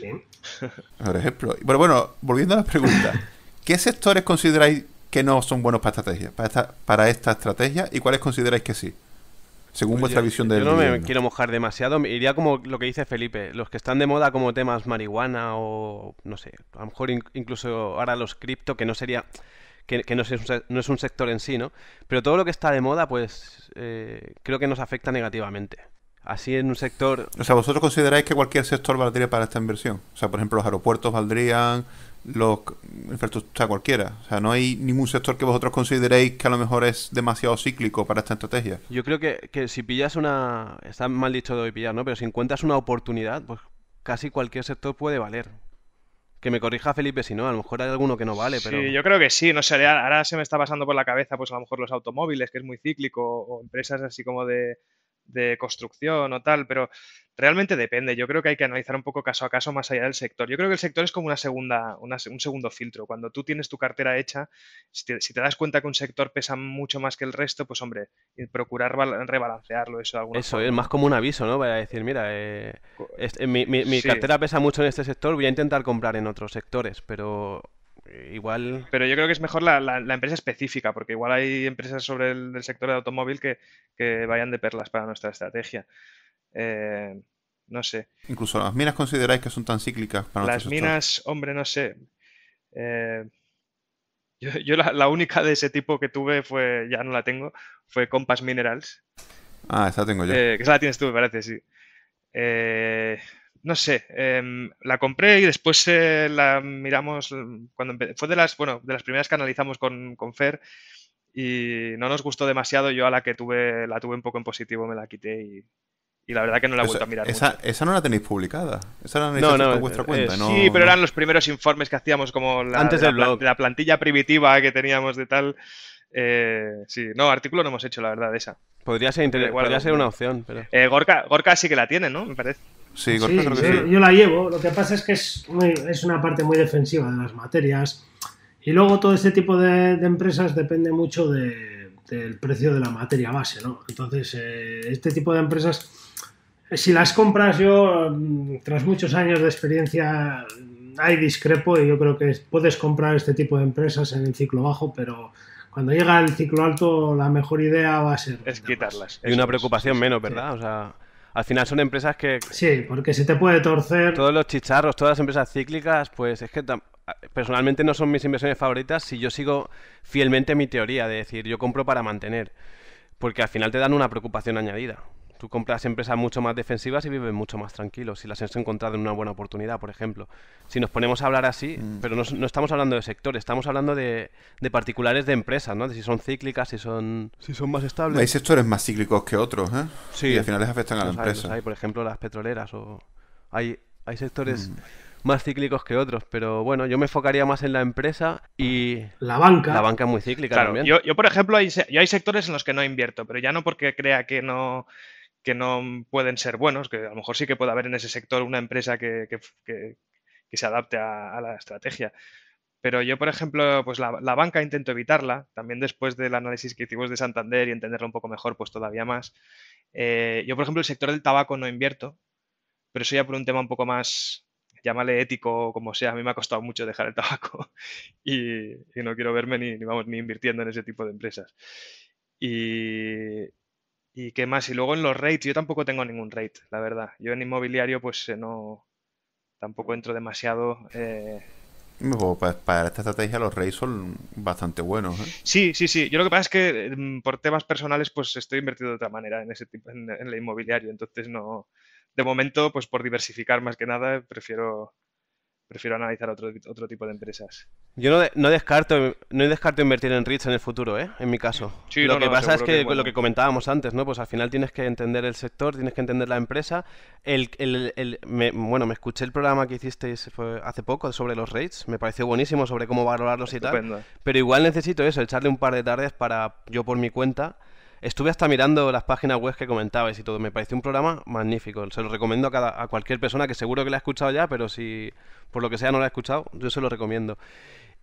A: por ejemplo. Bueno, volviendo a la pregunta, ¿qué sectores consideráis que no son buenos para para esta estrategia y cuáles consideráis que sí? Según vuestra visión del
E: Yo no me
A: dividendo.
E: quiero mojar demasiado, me iría como lo que dice Felipe, los que están de moda como temas marihuana o no sé, a lo mejor incluso ahora los cripto, que no sería, que no es un sector en sí, ¿no? Pero todo lo que está de moda, pues creo que nos afecta negativamente. Así en un sector...
A: O sea, ¿vosotros consideráis que cualquier sector valdría para esta inversión? O sea, por ejemplo, los aeropuertos valdrían, los infraestructura, o sea, cualquiera. O sea, no hay ningún sector que vosotros consideréis que a lo mejor es demasiado cíclico para esta estrategia.
E: Yo creo que si pillas una... Está mal dicho de hoy pillar, ¿no? Pero si encuentras una oportunidad, pues casi cualquier sector puede valer. Que me corrija Felipe si no, a lo mejor hay alguno que no vale, pero...
C: Sí, yo creo que sí, no sé, ahora se me está pasando por la cabeza, pues a lo mejor los automóviles, que es muy cíclico, o empresas así como de construcción o tal, pero realmente depende. Yo creo que hay que analizar un poco caso a caso más allá del sector. Yo creo que el sector es como un segundo filtro. Cuando tú tienes tu cartera hecha, si te das cuenta que un sector pesa mucho más que el resto, pues hombre, procurar rebalancearlo eso de alguna
E: Eso
C: forma.
E: es más como un aviso, ¿no? Para decir, mira, mi
C: Sí.
E: cartera pesa mucho en este sector, voy a intentar comprar en otros sectores, pero igual...
C: Pero yo creo que es mejor la empresa específica, porque igual hay empresas sobre el sector del automóvil que vayan de perlas para nuestra estrategia. No sé.
A: Incluso las minas consideráis que son tan cíclicas para
C: Las
A: nuestro sector.
C: minas, hombre, no sé. Yo la única de ese tipo que tuve ya no la tengo, fue Compass Minerals.
A: Ah, esa tengo yo.
C: Que esa la tienes tú, me parece, sí. No sé, la compré y después la miramos cuando fue de las primeras que analizamos con Fer y no nos gustó demasiado. Yo a la tuve un poco en positivo, me la quité y la verdad que no la he vuelto a mirar mucho.
A: Esa no la tenéis publicada. Esa la analizaste por vuestra cuenta.
C: Sí, pero eran los primeros informes que hacíamos como
E: Antes del blog.
C: la plantilla primitiva que teníamos de tal. Sí, no, artículo no hemos hecho, la verdad, de esa.
E: Podría ser una opción, pero...
C: Gorka sí que la tiene, ¿no? Me parece.
A: Sí,
D: Sí,
A: Gorka creo que sí.
D: yo la llevo. Lo que pasa es que es una parte muy defensiva de las materias. Y luego todo este tipo de empresas depende mucho del precio de la materia base, ¿no? Entonces, este tipo de empresas, si las compras yo, tras muchos años de experiencia, ahí discrepo y yo creo que puedes comprar este tipo de empresas en el ciclo bajo, pero cuando llega el ciclo alto, la mejor idea va a ser...
C: Es quitarlas.
E: Y una preocupación menos, ¿verdad? O sea, al final son empresas que...
D: Sí, porque se te puede torcer...
E: Todos los chicharros, todas las empresas cíclicas, pues es que personalmente no son mis inversiones favoritas si yo sigo fielmente mi teoría de decir, yo compro para mantener. porque al final te dan una preocupación añadida. Tú compras empresas mucho más defensivas y vives mucho más tranquilos si las has encontrado en una buena oportunidad, por ejemplo. Si nos ponemos a hablar así, pero no estamos hablando de sectores, estamos hablando de particulares de empresas, ¿no? De si son cíclicas, si son más estables.
A: Hay sectores más cíclicos que otros, ¿eh?
E: Sí.
A: Y al final les afectan a la
E: Los
A: empresa.
E: hay, por ejemplo, las petroleras o... Hay sectores más cíclicos que otros, pero bueno, yo me enfocaría más en la empresa y...
D: La banca.
E: La banca es muy cíclica
C: Claro,
E: también.
C: yo por ejemplo, hay sectores en los que no invierto, pero ya no porque crea que no pueden ser buenos, que a lo mejor sí que puede haber en ese sector una empresa que se adapte a la estrategia. Pero yo, por ejemplo, pues la banca intento evitarla, también después del análisis que hicimos de Santander y entenderlo un poco mejor, pues todavía más. Yo, por ejemplo, el sector del tabaco no invierto, pero eso ya por un tema un poco más, llámale ético o como sea, a mí me ha costado mucho dejar el tabaco y no quiero verme ni invirtiendo en ese tipo de empresas. ¿Y qué más? Y luego en los rates, yo tampoco tengo ningún rate, la verdad. Yo en inmobiliario pues tampoco entro demasiado.
A: Pues para esta estrategia los rates son bastante buenos, ¿eh?
C: Sí. Yo lo que pasa es que por temas personales pues estoy invertido de otra manera en ese tipo, en el inmobiliario. Entonces no, de momento pues por diversificar más que nada prefiero analizar otro tipo de empresas.
E: Yo no descarto invertir en REITs en el futuro, ¿eh? En mi caso.
C: Sí,
E: Lo que pasa es
C: seguro
E: que
C: bueno.
E: lo que comentábamos antes, ¿no? Pues al final tienes que entender el sector, tienes que entender la empresa. Me escuché el programa que hicisteis hace poco sobre los REITs, me pareció buenísimo sobre cómo valorarlos y tal.
C: Estupendo.
E: Pero igual necesito eso, echarle un par de tardes para yo por mi cuenta. Estuve hasta mirando las páginas web que comentabais y todo. Me pareció un programa magnífico. Se lo recomiendo a cualquier persona que seguro que la ha escuchado ya, pero si por lo que sea no la ha escuchado, yo se lo recomiendo.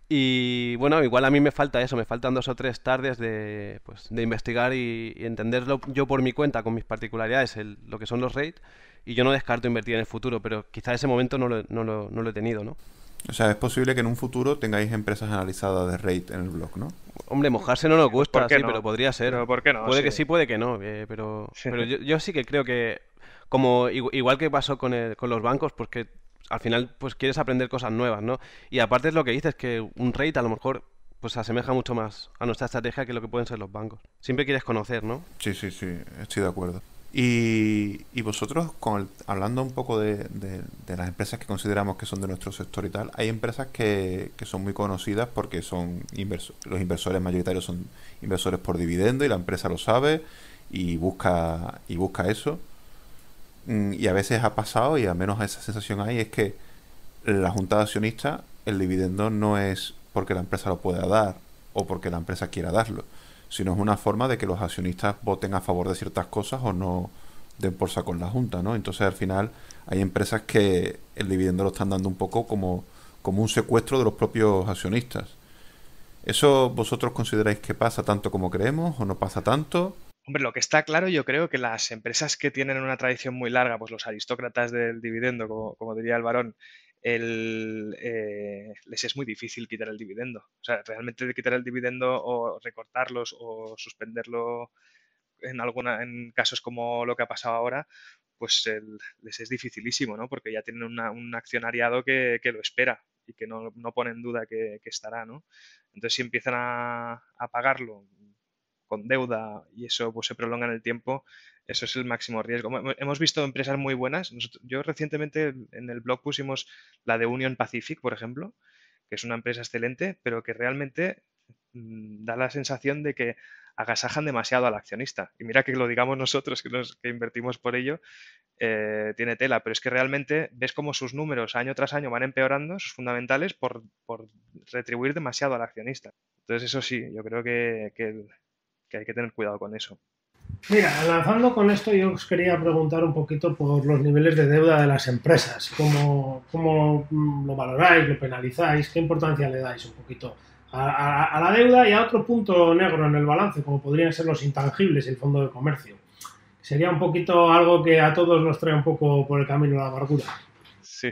E: Y bueno, igual a mí me falta eso, me faltan 2 o 3 tardes de investigar y entenderlo yo por mi cuenta, con mis particularidades, lo que son los rates, y yo no descarto invertir en el futuro, pero quizá ese momento no lo he tenido, ¿no?
A: O sea, es posible que en un futuro tengáis empresas analizadas de rate en el blog, ¿no?
E: Hombre, mojarse no nos gusta,
C: ¿Por qué
E: sí,
C: no?
E: pero podría ser.
C: Pero ¿por qué no?
E: Puede
C: Sí.
E: que sí, puede que no, pero yo sí que creo que, igual que pasó con los bancos, pues que al final pues quieres aprender cosas nuevas, ¿no? Y aparte es lo que dices, que un rate a lo mejor pues se asemeja mucho más a nuestra estrategia que lo que pueden ser los bancos. Siempre quieres conocer, ¿no?
A: Sí, estoy de acuerdo. Y vosotros, hablando un poco de las empresas que consideramos que son de nuestro sector y tal, hay empresas que son muy conocidas porque son los inversores mayoritarios son inversores por dividendo y la empresa lo sabe y busca eso. Y a veces ha pasado, y al menos esa sensación hay, es que la junta de accionistas, el dividendo no es porque la empresa lo pueda dar o porque la empresa quiera darlo, sino es una forma de que los accionistas voten a favor de ciertas cosas o no den por saco en la junta, ¿no? Entonces al final hay empresas que el dividendo lo están dando un poco como un secuestro de los propios accionistas. ¿Eso vosotros consideráis que pasa tanto como creemos o no pasa tanto?
C: Hombre, lo que está claro, yo creo que las empresas que tienen una tradición muy larga, pues los aristócratas del dividendo, como diría el varón, les es muy difícil quitar el dividendo. O sea, realmente quitar el dividendo o recortarlos o suspenderlo en casos como lo que ha pasado ahora, pues les es dificilísimo, ¿no? Porque ya tienen un accionariado que lo espera y que no pone en duda que estará, ¿no? Entonces, si empiezan a pagarlo con deuda y eso pues se prolonga en el tiempo, eso es el máximo riesgo. Hemos visto empresas muy buenas. Yo recientemente en el blog pusimos la de Union Pacific, por ejemplo, que es una empresa excelente, pero que realmente da la sensación de que agasajan demasiado al accionista. Y mira que lo digamos nosotros, que invertimos por ello, tiene tela, pero es que realmente ves cómo sus números año tras año van empeorando, sus fundamentales, por retribuir demasiado al accionista. Entonces eso sí, yo creo que hay que tener cuidado con eso.
D: Mira, lanzando con esto, yo os quería preguntar un poquito por los niveles de deuda de las empresas. ¿Cómo lo valoráis, lo penalizáis? ¿Qué importancia le dais un poquito a la deuda y a otro punto negro en el balance, como podrían ser los intangibles y el fondo de comercio? Sería un poquito algo que a todos nos trae un poco por el camino de la amargura.
C: Sí.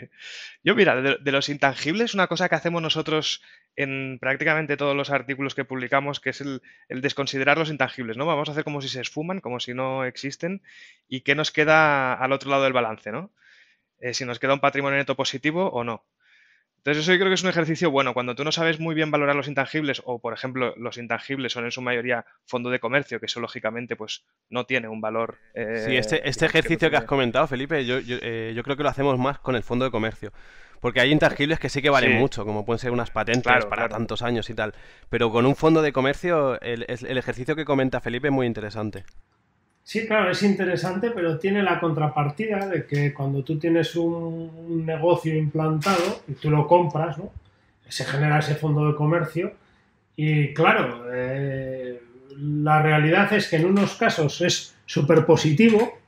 C: Yo, mira, de los intangibles, una cosa que hacemos nosotros en prácticamente todos los artículos que publicamos, que es el desconsiderar los intangibles, ¿no? Vamos a hacer como si se esfuman, como si no existen, y qué nos queda al otro lado del balance, ¿no? Si nos queda un patrimonio neto positivo o no. Entonces eso yo creo que es un ejercicio bueno. Cuando tú no sabes muy bien valorar los intangibles o, por ejemplo, los intangibles son en su mayoría fondo de comercio, que eso lógicamente pues no tiene un valor.
E: Sí, este
C: digamos,
E: ejercicio que has
C: tiene.
E: comentado, Felipe, yo creo que lo hacemos más con el fondo de comercio. Porque hay intangibles que sí que valen
C: Sí,
E: mucho, como pueden ser unas patentes
C: claro,
E: para
C: claro.
E: tantos años y tal. Pero con un fondo de comercio, el ejercicio que comenta Felipe es muy interesante.
D: Sí, claro, es interesante, pero tiene la contrapartida de que cuando tú tienes un negocio implantado y tú lo compras, ¿no? Se genera ese fondo de comercio y claro, la realidad es que en unos casos es súper positivo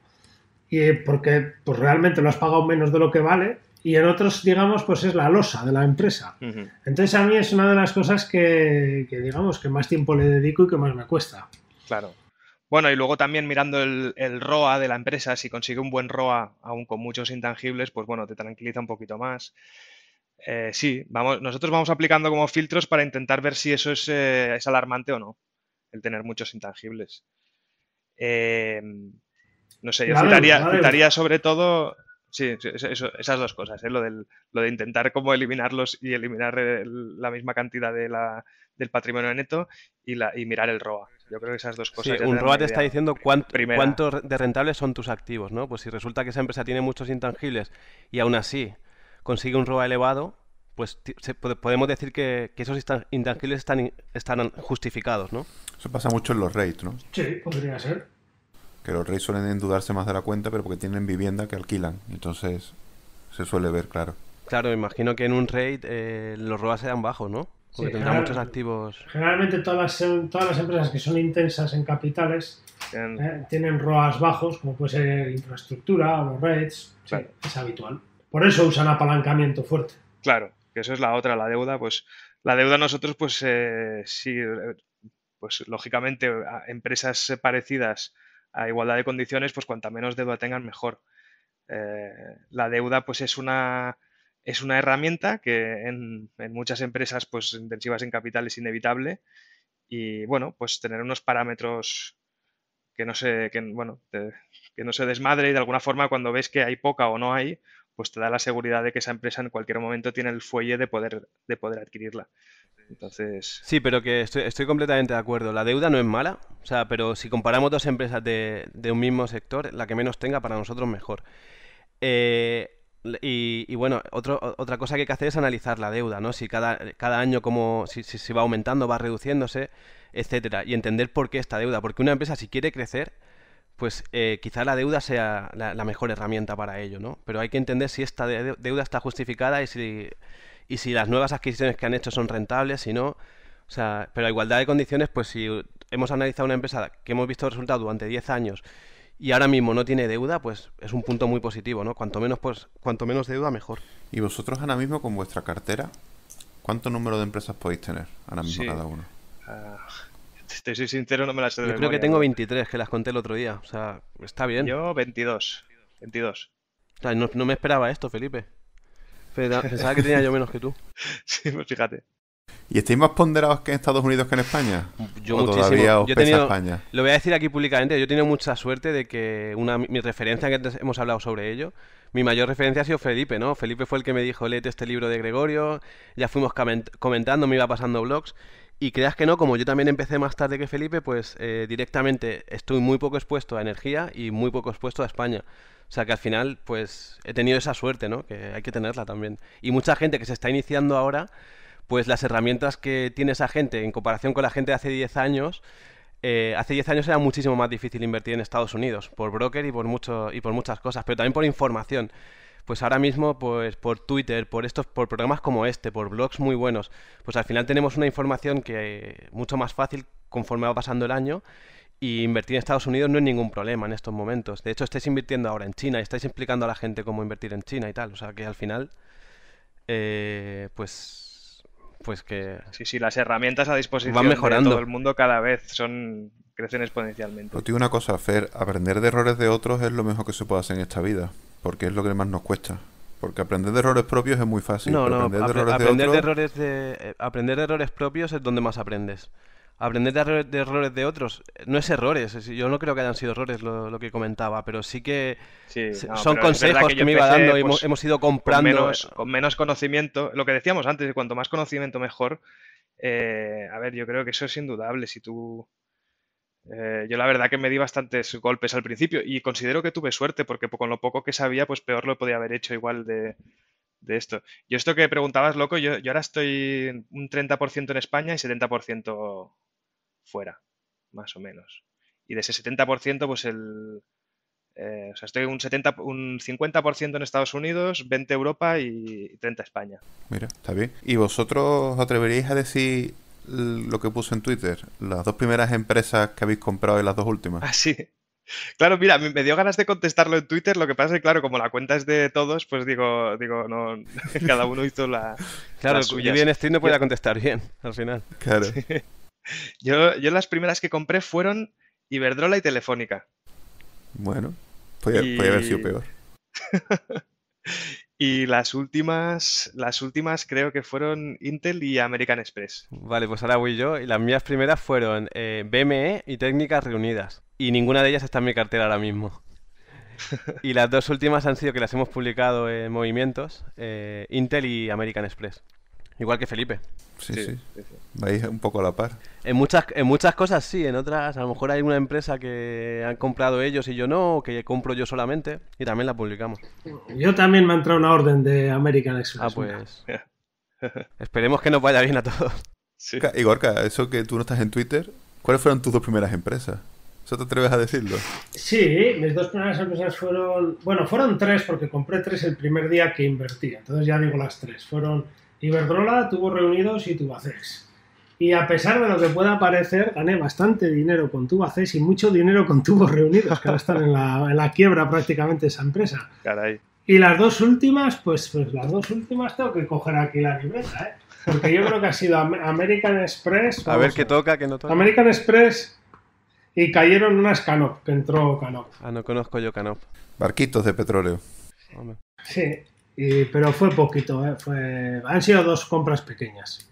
D: y porque pues realmente lo has pagado menos de lo que vale y en otros, digamos, pues es la losa de la empresa.
C: Ujú.
D: Entonces a mí es una de las cosas que digamos, que más tiempo le dedico y que más me cuesta.
C: Claro. Bueno, y luego también mirando el ROA de la empresa, si consigue un buen ROA, aún con muchos intangibles, pues bueno, te tranquiliza un poquito más. Sí, nosotros vamos aplicando como filtros para intentar ver si eso es alarmante o no, el tener muchos intangibles. Eh, no sé, yo
D: La deuda, la
C: citaría
D: deuda.
C: sobre todo, sí, sí, esas dos cosas, lo de intentar cómo eliminarlos y eliminar la misma cantidad del patrimonio neto y mirar el ROA. Yo creo que esas dos
E: Sí,
C: cosas ya te
E: un
C: dan
E: ROA
C: una
E: te está
C: idea
E: diciendo
C: primera.
E: cuánto de rentables son tus activos, ¿no? Pues si resulta que esa empresa tiene muchos intangibles y aún así consigue un ROA elevado, pues podemos decir que esos intangibles están justificados, ¿no?
A: Eso pasa mucho en los REITs, ¿no?
D: Sí, podría ser.
A: Que los REITs suelen endeudarse más de la cuenta, pero porque tienen vivienda que alquilan. Entonces se suele ver, claro.
E: Claro, imagino que en un REIT los ROAs sean bajos, ¿no? Porque
D: Sí,
E: tendrá muchos activos.
D: generalmente todas las empresas que son intensas en capitales
C: En-
D: tienen ROAs bajos, como puede ser infraestructura o los REITs. Sí,
C: claro.
D: es habitual. Por eso usan apalancamiento fuerte.
C: Claro, que eso es la otra, la deuda, pues la deuda nosotros, pues sí, pues lógicamente a empresas parecidas a igualdad de condiciones, pues cuanta menos deuda tengan, mejor. La deuda, pues es una herramienta que en muchas empresas, pues intensivas en capital es inevitable y bueno, pues tener unos parámetros que no se, que, bueno, que no se desmadre y de alguna forma cuando ves que hay poca o no hay, pues te da la seguridad de que esa empresa en cualquier momento tiene el fuelle de poder adquirirla. Entonces,
E: Sí, pero que estoy completamente de acuerdo. La deuda no es mala, o sea, pero si comparamos dos empresas de un mismo sector, la que menos tenga para nosotros mejor. Eh, y bueno, otra cosa que hay que hacer es analizar la deuda, ¿no? Si cada año si va aumentando, va reduciéndose, etcétera, y entender por qué esta deuda. Porque una empresa si quiere crecer, pues quizá la deuda sea la mejor herramienta para ello, ¿no? Pero hay que entender si esta deuda está justificada y si las nuevas adquisiciones que han hecho son rentables, si no. O sea, pero a igualdad de condiciones, pues si hemos analizado una empresa que hemos visto resultados durante 10 años y ahora mismo no tiene deuda, pues es un punto muy positivo, ¿no? Cuanto menos deuda, mejor.
A: Y vosotros ahora mismo con vuestra cartera, ¿cuánto número de empresas podéis tener ahora mismo
C: sí,
A: cada uno?
C: ah, te soy sincero, no me las sé de
E: Yo creo que
C: memoria,
E: tengo
C: pero
E: 23, que las conté el otro día. O sea, está bien.
C: yo 22. 22.
E: O sea, no me esperaba esto, Felipe. Pensaba que tenía yo menos que tú.
C: Sí, pues fíjate.
A: ¿Y estáis más ponderados que en Estados Unidos que en España?
E: Yo
A: ¿O
E: muchísimo.
A: todavía os
E: Yo he
A: pesa
E: tenido,
A: España?
E: lo voy a decir aquí públicamente, yo he tenido mucha suerte de que mi referencia, que antes hemos hablado sobre ello, mi mayor referencia ha sido Felipe, ¿no? Felipe fue el que me dijo, léete este libro de Gregorio, ya fuimos comentando, me iba pasando blogs, y creas que no, como yo también empecé más tarde que Felipe, pues directamente estoy muy poco expuesto a energía y muy poco expuesto a España. O sea que al final, pues he tenido esa suerte, ¿no? Que hay que tenerla también. Y mucha gente que se está iniciando ahora, pues las herramientas que tiene esa gente en comparación con la gente de hace 10 años era muchísimo más difícil invertir en Estados Unidos, por broker y por muchas cosas, pero también por información. Pues ahora mismo, pues por Twitter, por programas como este, por blogs muy buenos, pues al final tenemos una información que mucho más fácil conforme va pasando el año. Y invertir en Estados Unidos no es ningún problema en estos momentos. De hecho, estáis invirtiendo ahora en China y estáis explicando a la gente cómo invertir en China y tal. O sea que al final, pues que
C: Sí, sí, las herramientas a
E: van
C: disposición de
E: mejorando.
C: todo el mundo cada vez crecen exponencialmente.
A: Os digo una cosa, Fer, aprender de errores de otros es lo mejor que se puede hacer en esta vida, porque es lo que más nos cuesta. Porque aprender de errores propios es muy fácil,
E: No,
A: pero
E: no,
A: aprender de errores de otros...
E: aprender de errores propios es donde más aprendes. Aprender de errores de otros, no es errores, yo no creo que hayan sido errores lo que comentaba, pero sí que
C: Sí, no,
E: son
C: pero es verdad
E: consejos
C: que
E: que
C: yo
E: me iba
C: empecé,
E: dando y
C: pues,
E: hemos ido
C: con
E: comprando.
C: con menos conocimiento. Lo que decíamos antes, de cuanto más conocimiento mejor. A ver, yo creo que eso es indudable. Si tú, yo la verdad que me di bastantes golpes al principio y considero que tuve suerte porque con lo poco que sabía, pues peor lo podía haber hecho igual de esto. Yo esto que preguntabas, loco, yo ahora estoy un 30% en España y 70% fuera, más o menos. Y de ese 70%, pues o sea, estoy un 50% en Estados Unidos, 20 Europa y 30 España.
A: Mira, está bien. ¿Y vosotros os atreveríais a decir lo que puse en Twitter? Las 2 primeras empresas que habéis comprado y las 2 últimas.
C: Ah, sí. Claro, mira, me dio ganas de contestarlo en Twitter, lo que pasa es que, claro, como la cuenta es de todos, pues digo, no, cada uno hizo
E: Claro,
C: las
E: yo
C: suyas.
E: bien stream no
C: Yo,
E: podía contestar bien, al final.
A: Claro.
C: yo las primeras que compré fueron Iberdrola y Telefónica.
A: Bueno, podía haber sido
C: Y,
A: peor.
C: y las últimas creo que fueron Intel y American Express.
E: Vale, pues ahora voy yo. Y las mías primeras fueron BME y Técnicas Reunidas. Y ninguna de ellas está en mi cartera ahora mismo. Y las 2 últimas han sido que las hemos publicado en Movimientos, Intel y American Express. Igual que Felipe.
A: Sí,
C: Sí,
A: sí.
C: sí, sí.
A: Vais un poco a la par.
E: En muchas cosas sí, en otras a lo mejor hay una empresa que han comprado ellos y yo no, o que compro yo solamente, y también la publicamos.
D: Yo también me ha entrado una orden de American Express.
E: Ah,
D: mira.
E: pues esperemos que nos vaya bien a todos.
C: Sí.
A: Y Gorka, eso que tú no estás en Twitter, ¿cuáles fueron tus 2 primeras empresas? ¿Eso te atreves a decirlo?
D: Sí, mis 2 primeras empresas fueron... Bueno, fueron 3 porque compré 3 el primer día que invertí. Entonces ya digo las 3. Fueron Iberdrola, Tubos Reunidos y Tubacex. Y a pesar de lo que pueda parecer, gané bastante dinero con Tubacex y mucho dinero con Tubos Reunidos, que ahora están en la quiebra prácticamente esa empresa.
C: Caray.
D: Y las 2 últimas, pues las 2 últimas tengo que coger aquí la libreta, ¿eh? Porque yo creo que ha sido American Express...
E: A ver qué toca, qué no toca.
D: American Express y cayeron unas Canop, que entró Canop.
E: Ah, no conozco yo Canop.
A: Barquitos de petróleo.
E: Hombre.
D: Sí, pero fue poquito, ¿eh? Han sido 2 compras pequeñas.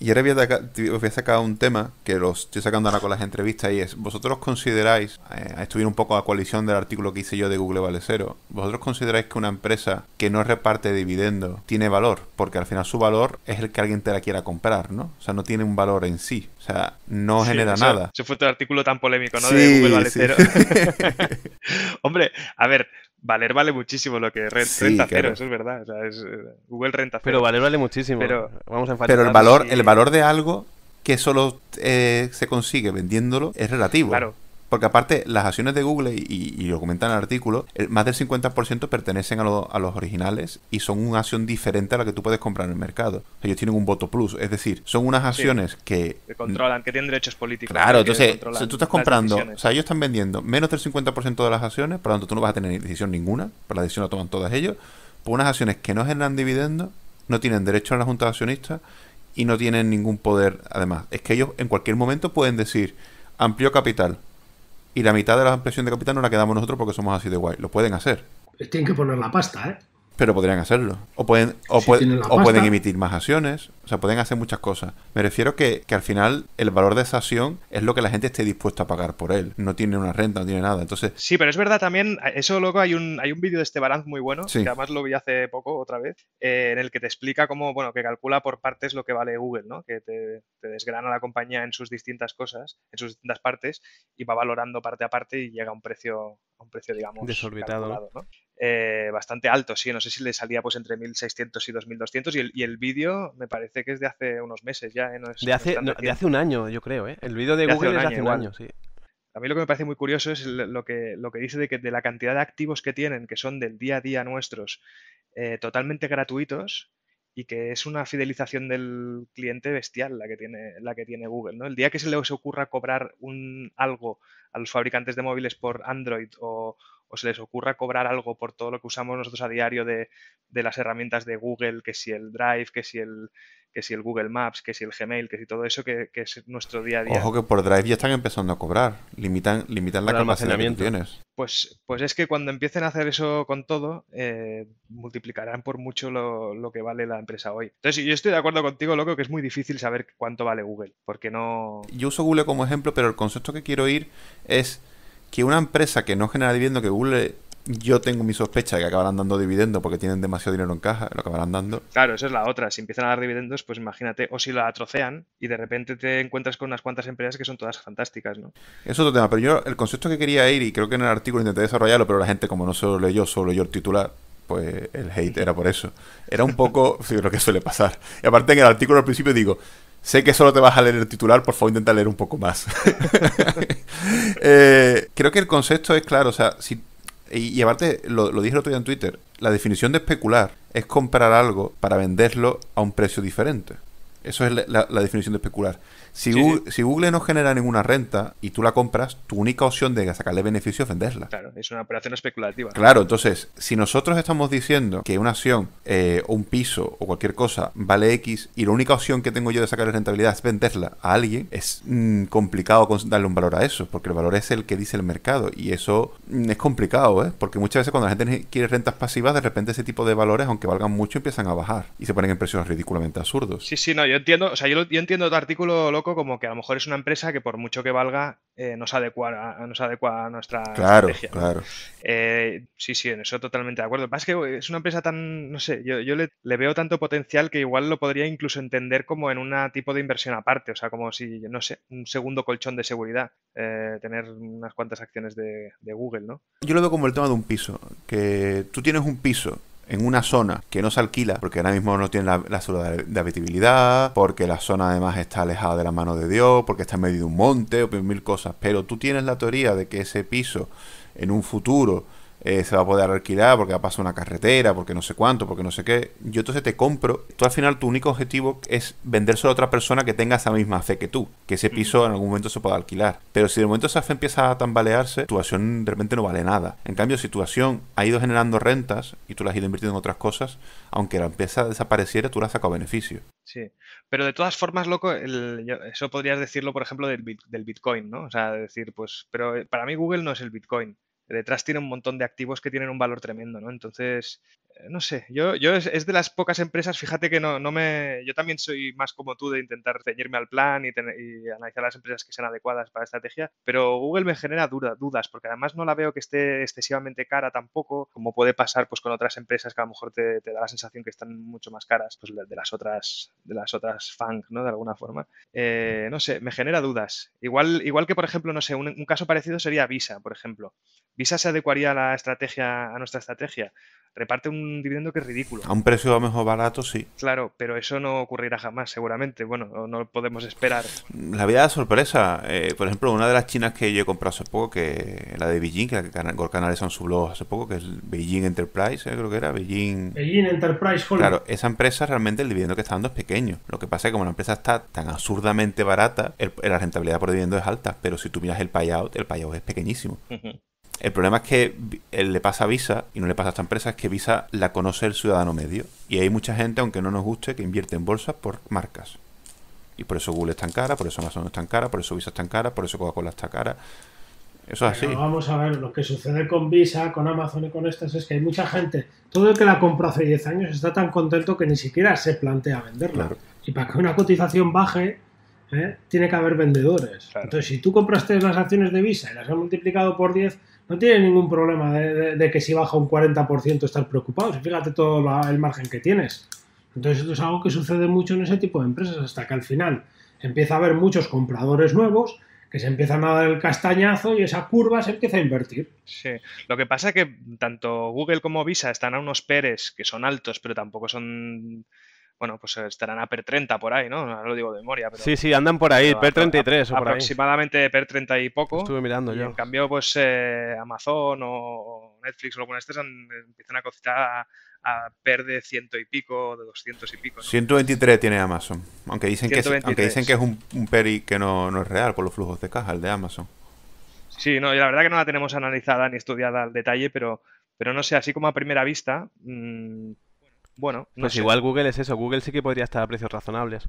A: Y ahora os voy a sacar un tema que los estoy sacando ahora con las entrevistas y es, ¿vosotros consideráis, esto viene un poco a coalición del artículo que hice yo de Google Vale Cero, ¿vosotros consideráis que una empresa que no reparte dividendos tiene valor? Porque al final su valor es el que alguien te la quiera comprar, ¿no? O sea, no tiene un valor en sí, o sea, no
C: Sí,
A: genera nada.
C: Eso fue todo el artículo tan polémico, ¿no?
A: Sí,
C: De Google Vale
A: sí.
C: Cero. Hombre, a ver, Valer vale muchísimo lo que
A: Sí,
C: renta
A: claro.
C: cero, eso es verdad. O sea, Google renta
E: Pero
C: cero.
E: vale muchísimo.
C: Pero-
E: Vamos a enfatizar.
A: Pero
C: sí.
A: el valor de algo que solo se consigue vendiéndolo es relativo.
C: Claro.
A: Porque aparte, las acciones de Google, y lo comentan en el artículo, más del 50% pertenecen a los originales y son una acción diferente a la que tú puedes comprar en el mercado. O sea, ellos tienen un voto plus, es decir, son unas acciones que...
C: Que controlan, que tienen derechos políticos.
A: Claro,
C: que
A: entonces,
C: controlan
A: si tú estás
C: las
A: comprando,
C: decisiones.
A: o sea, ellos están vendiendo menos del 50% de las acciones, por lo tanto tú no vas a tener decisión ninguna, por la decisión la toman todas ellos, por unas acciones que no generan dividendos, no tienen derecho a la junta de accionistas y no tienen ningún poder. Además, es que ellos en cualquier momento pueden decir, amplió capital, y la mitad de la ampliación de capital no la quedamos nosotros porque somos así de guay. Lo pueden hacer,
D: Tienen que poner la pasta, ¿eh?
A: pero podrían hacerlo. O pueden
D: tienen la
A: o pueden
D: pasta.
A: emitir más acciones. O sea, pueden hacer muchas cosas. Me refiero que al final el valor de esa acción es lo que la gente esté dispuesta a pagar por él. No tiene una renta, no tiene nada. Entonces,
C: Sí, pero es verdad también, eso luego hay un vídeo de este Baranz muy bueno,
A: Sí.
C: que además lo vi hace poco otra vez, en el que te explica cómo, bueno, que calcula por partes lo que vale Google, ¿no? Que te desgrana la compañía en sus distintas cosas, en sus distintas partes, y va valorando parte a parte y llega a un precio, digamos,
E: Desorbitado, ¿no?
C: calculado, ¿no? Bastante alto, sí, no sé si le salía pues entre 1.600 y 2.200 y el vídeo me parece que es de hace unos meses ya, ¿eh? No es,
E: De
C: no es
E: hace,
C: tan
E: de
C: reciente.
E: hace un año, yo creo, ¿eh? El vídeo de
C: De hace
E: Google
C: un
E: es de
C: año
E: hace un
C: igual.
E: año, sí.
C: A mí lo que me parece muy curioso es lo que dice de que de la cantidad de activos que tienen, que son del día a día nuestros, totalmente gratuitos, y que es una fidelización del cliente bestial la que tiene Google, ¿no? El día que se les ocurra cobrar algo a los fabricantes de móviles por Android o o se les ocurra cobrar algo por todo lo que usamos nosotros a diario de las herramientas de Google, que si el Drive, que si el Google Maps, que si el Gmail, que si todo eso que es nuestro día a día.
A: Ojo que por Drive ya están empezando a cobrar. Limitan la capacidad que tienes.
C: Pues es que cuando empiecen a hacer eso con todo, multiplicarán por mucho lo que vale la empresa hoy. Entonces, yo estoy de acuerdo contigo, loco, que es muy difícil saber cuánto vale Google, porque no...
A: Yo uso Google como ejemplo, pero el concepto que quiero ir es que una empresa que no genera dividendo, que Google... Yo tengo mi sospecha de que acabarán dando dividendos porque tienen demasiado dinero en caja, lo acabarán dando.
C: Claro, esa es la otra. Si empiezan a dar dividendos, pues imagínate, o si la trocean y de repente te encuentras con unas cuantas empresas que son todas fantásticas, ¿no?
A: Es otro tema, pero yo el concepto que quería ir, y creo que en el artículo intenté desarrollarlo, pero la gente como no solo leyó, solo leyó el titular, pues el hate era por eso. Era un poco, sí, lo que suele pasar. Y aparte en el artículo al principio digo, sé que solo te vas a leer el titular, por favor intenta leer un poco más. Creo que el concepto es claro, o sea, si... Y aparte, lo dije el otro día en Twitter, la definición de especular es comprar algo para venderlo a un precio diferente. Eso es la definición de especular. Si Google no genera ninguna renta y tú la compras, tu única opción de sacarle beneficio es venderla.
C: Claro, es una operación especulativa.
A: Claro, entonces, si nosotros estamos diciendo que una acción o un piso o cualquier cosa vale X y la única opción que tengo yo de sacarle rentabilidad es venderla a alguien, es complicado darle un valor a eso, porque el valor es el que dice el mercado y eso es complicado, ¿eh? Porque muchas veces cuando la gente quiere rentas pasivas, de repente ese tipo de valores, aunque valgan mucho, empiezan a bajar y se ponen en precios ridículamente absurdos.
C: Sí, no, yo entiendo, o sea, yo entiendo tu artículo, loco, como que a lo mejor es una empresa que por mucho que valga no se adecua a nuestra estrategia, ¿no?
A: Claro.
C: Sí, en eso totalmente de acuerdo. Lo que pasa es que es una empresa tan, no sé, yo le veo tanto potencial que igual lo podría incluso entender como en un tipo de inversión aparte, o sea, como si, no sé, un segundo colchón de seguridad, tener unas cuantas acciones de Google, ¿no?
A: Yo lo veo como el tema de un piso, que tú tienes un piso en una zona que no se alquila, porque ahora mismo no tiene la zona de habitabilidad, porque la zona además está alejada de la mano de Dios, porque está en medio de un monte, o mil cosas, pero tú tienes la teoría de que ese piso en un futuro se va a poder alquilar porque va a pasar una carretera, porque no sé cuánto, porque no sé qué. Yo entonces te compro. Tú al final tu único objetivo es vendérselo a otra persona que tenga esa misma fe que tú, que ese piso en algún momento se pueda alquilar. Pero si de momento esa fe empieza a tambalearse, tu acción de repente no vale nada. En cambio, si tu acción ha ido generando rentas y tú las has ido invirtiendo en otras cosas, aunque la empresa desapareciera, tú la has sacado beneficio.
C: Sí, pero de todas formas, loco, eso podrías decirlo, por ejemplo, del Bitcoin, ¿no? O sea, decir, pues, pero para mí Google no es el Bitcoin. Detrás tiene un montón de activos que tienen un valor tremendo, ¿no? Entonces, no sé, yo es de las pocas empresas, fíjate que yo también soy más como tú de intentar ceñirme al plan y analizar las empresas que sean adecuadas para la estrategia, pero Google me genera dudas, porque además no la veo que esté excesivamente cara tampoco, como puede pasar pues con otras empresas que a lo mejor te da la sensación que están mucho más caras, pues de las otras FANG, ¿no? De alguna forma. No sé, me genera dudas. Igual que, por ejemplo, no sé, un caso parecido sería Visa, por ejemplo. ¿Visa se adecuaría a nuestra estrategia? Reparte un dividendo que es ridículo.
A: A un precio a lo mejor barato, sí.
C: Claro, pero eso no ocurrirá jamás, seguramente. Bueno, no podemos esperar.
A: La vida de sorpresa. Por ejemplo, una de las chinas que yo he comprado hace poco, que la de Beijing, que Gorka analizó en su blog hace poco, que es Beijing Enterprise, creo que era Beijing
D: Enterprise Holding.
A: Claro, esa empresa realmente el dividendo que está dando es pequeño. Lo que pasa es que como la empresa está tan absurdamente barata, la rentabilidad por dividendo es alta, pero si tú miras el payout es pequeñísimo. El problema es que le pasa a Visa, y no le pasa a esta empresa, es que Visa la conoce el ciudadano medio. Y hay mucha gente, aunque no nos guste, que invierte en bolsa por marcas. Y por eso Google es tan cara, por eso Amazon es tan cara, por eso Visa es tan cara, por eso Coca-Cola está cara. Eso es así.
D: Vamos a ver, lo que sucede con Visa, con Amazon y con estas es que hay mucha gente, todo el que la compró hace 10 años está tan contento que ni siquiera se plantea venderla.
A: Claro.
D: Y para que una cotización baje, tiene que haber vendedores. Claro. Entonces, si tú compraste las acciones de Visa y las has multiplicado por 10, no tiene ningún problema de que si baja un 40% estar preocupados. Fíjate todo el margen que tienes. Entonces, esto es algo que sucede mucho en ese tipo de empresas, hasta que al final empieza a haber muchos compradores nuevos que se empiezan a dar el castañazo y esa curva se empieza a invertir.
C: Sí, lo que pasa es que tanto Google como Visa están a unos PERs que son altos, pero tampoco son... Bueno, pues estarán a PER 30 por ahí, ¿no? No lo digo de memoria. Pero,
E: sí, andan por ahí, PER 33 o por ahí.
C: Aproximadamente PER 30 y poco.
E: Estuve mirando yo.
C: En cambio, pues Amazon o Netflix o alguna de estas empiezan a costar a PER de 100 y pico, de 200 y pico, ¿no?
A: 123 tiene Amazon. Aunque dicen que es un PER que no es real por los flujos de caja, el de Amazon.
C: Sí, no, y la verdad que no la tenemos analizada ni estudiada al detalle, pero no sé, así como a primera vista, bueno, no
E: Pues
C: sé.
E: igual Google es eso, Google sí que podría estar a precios razonables.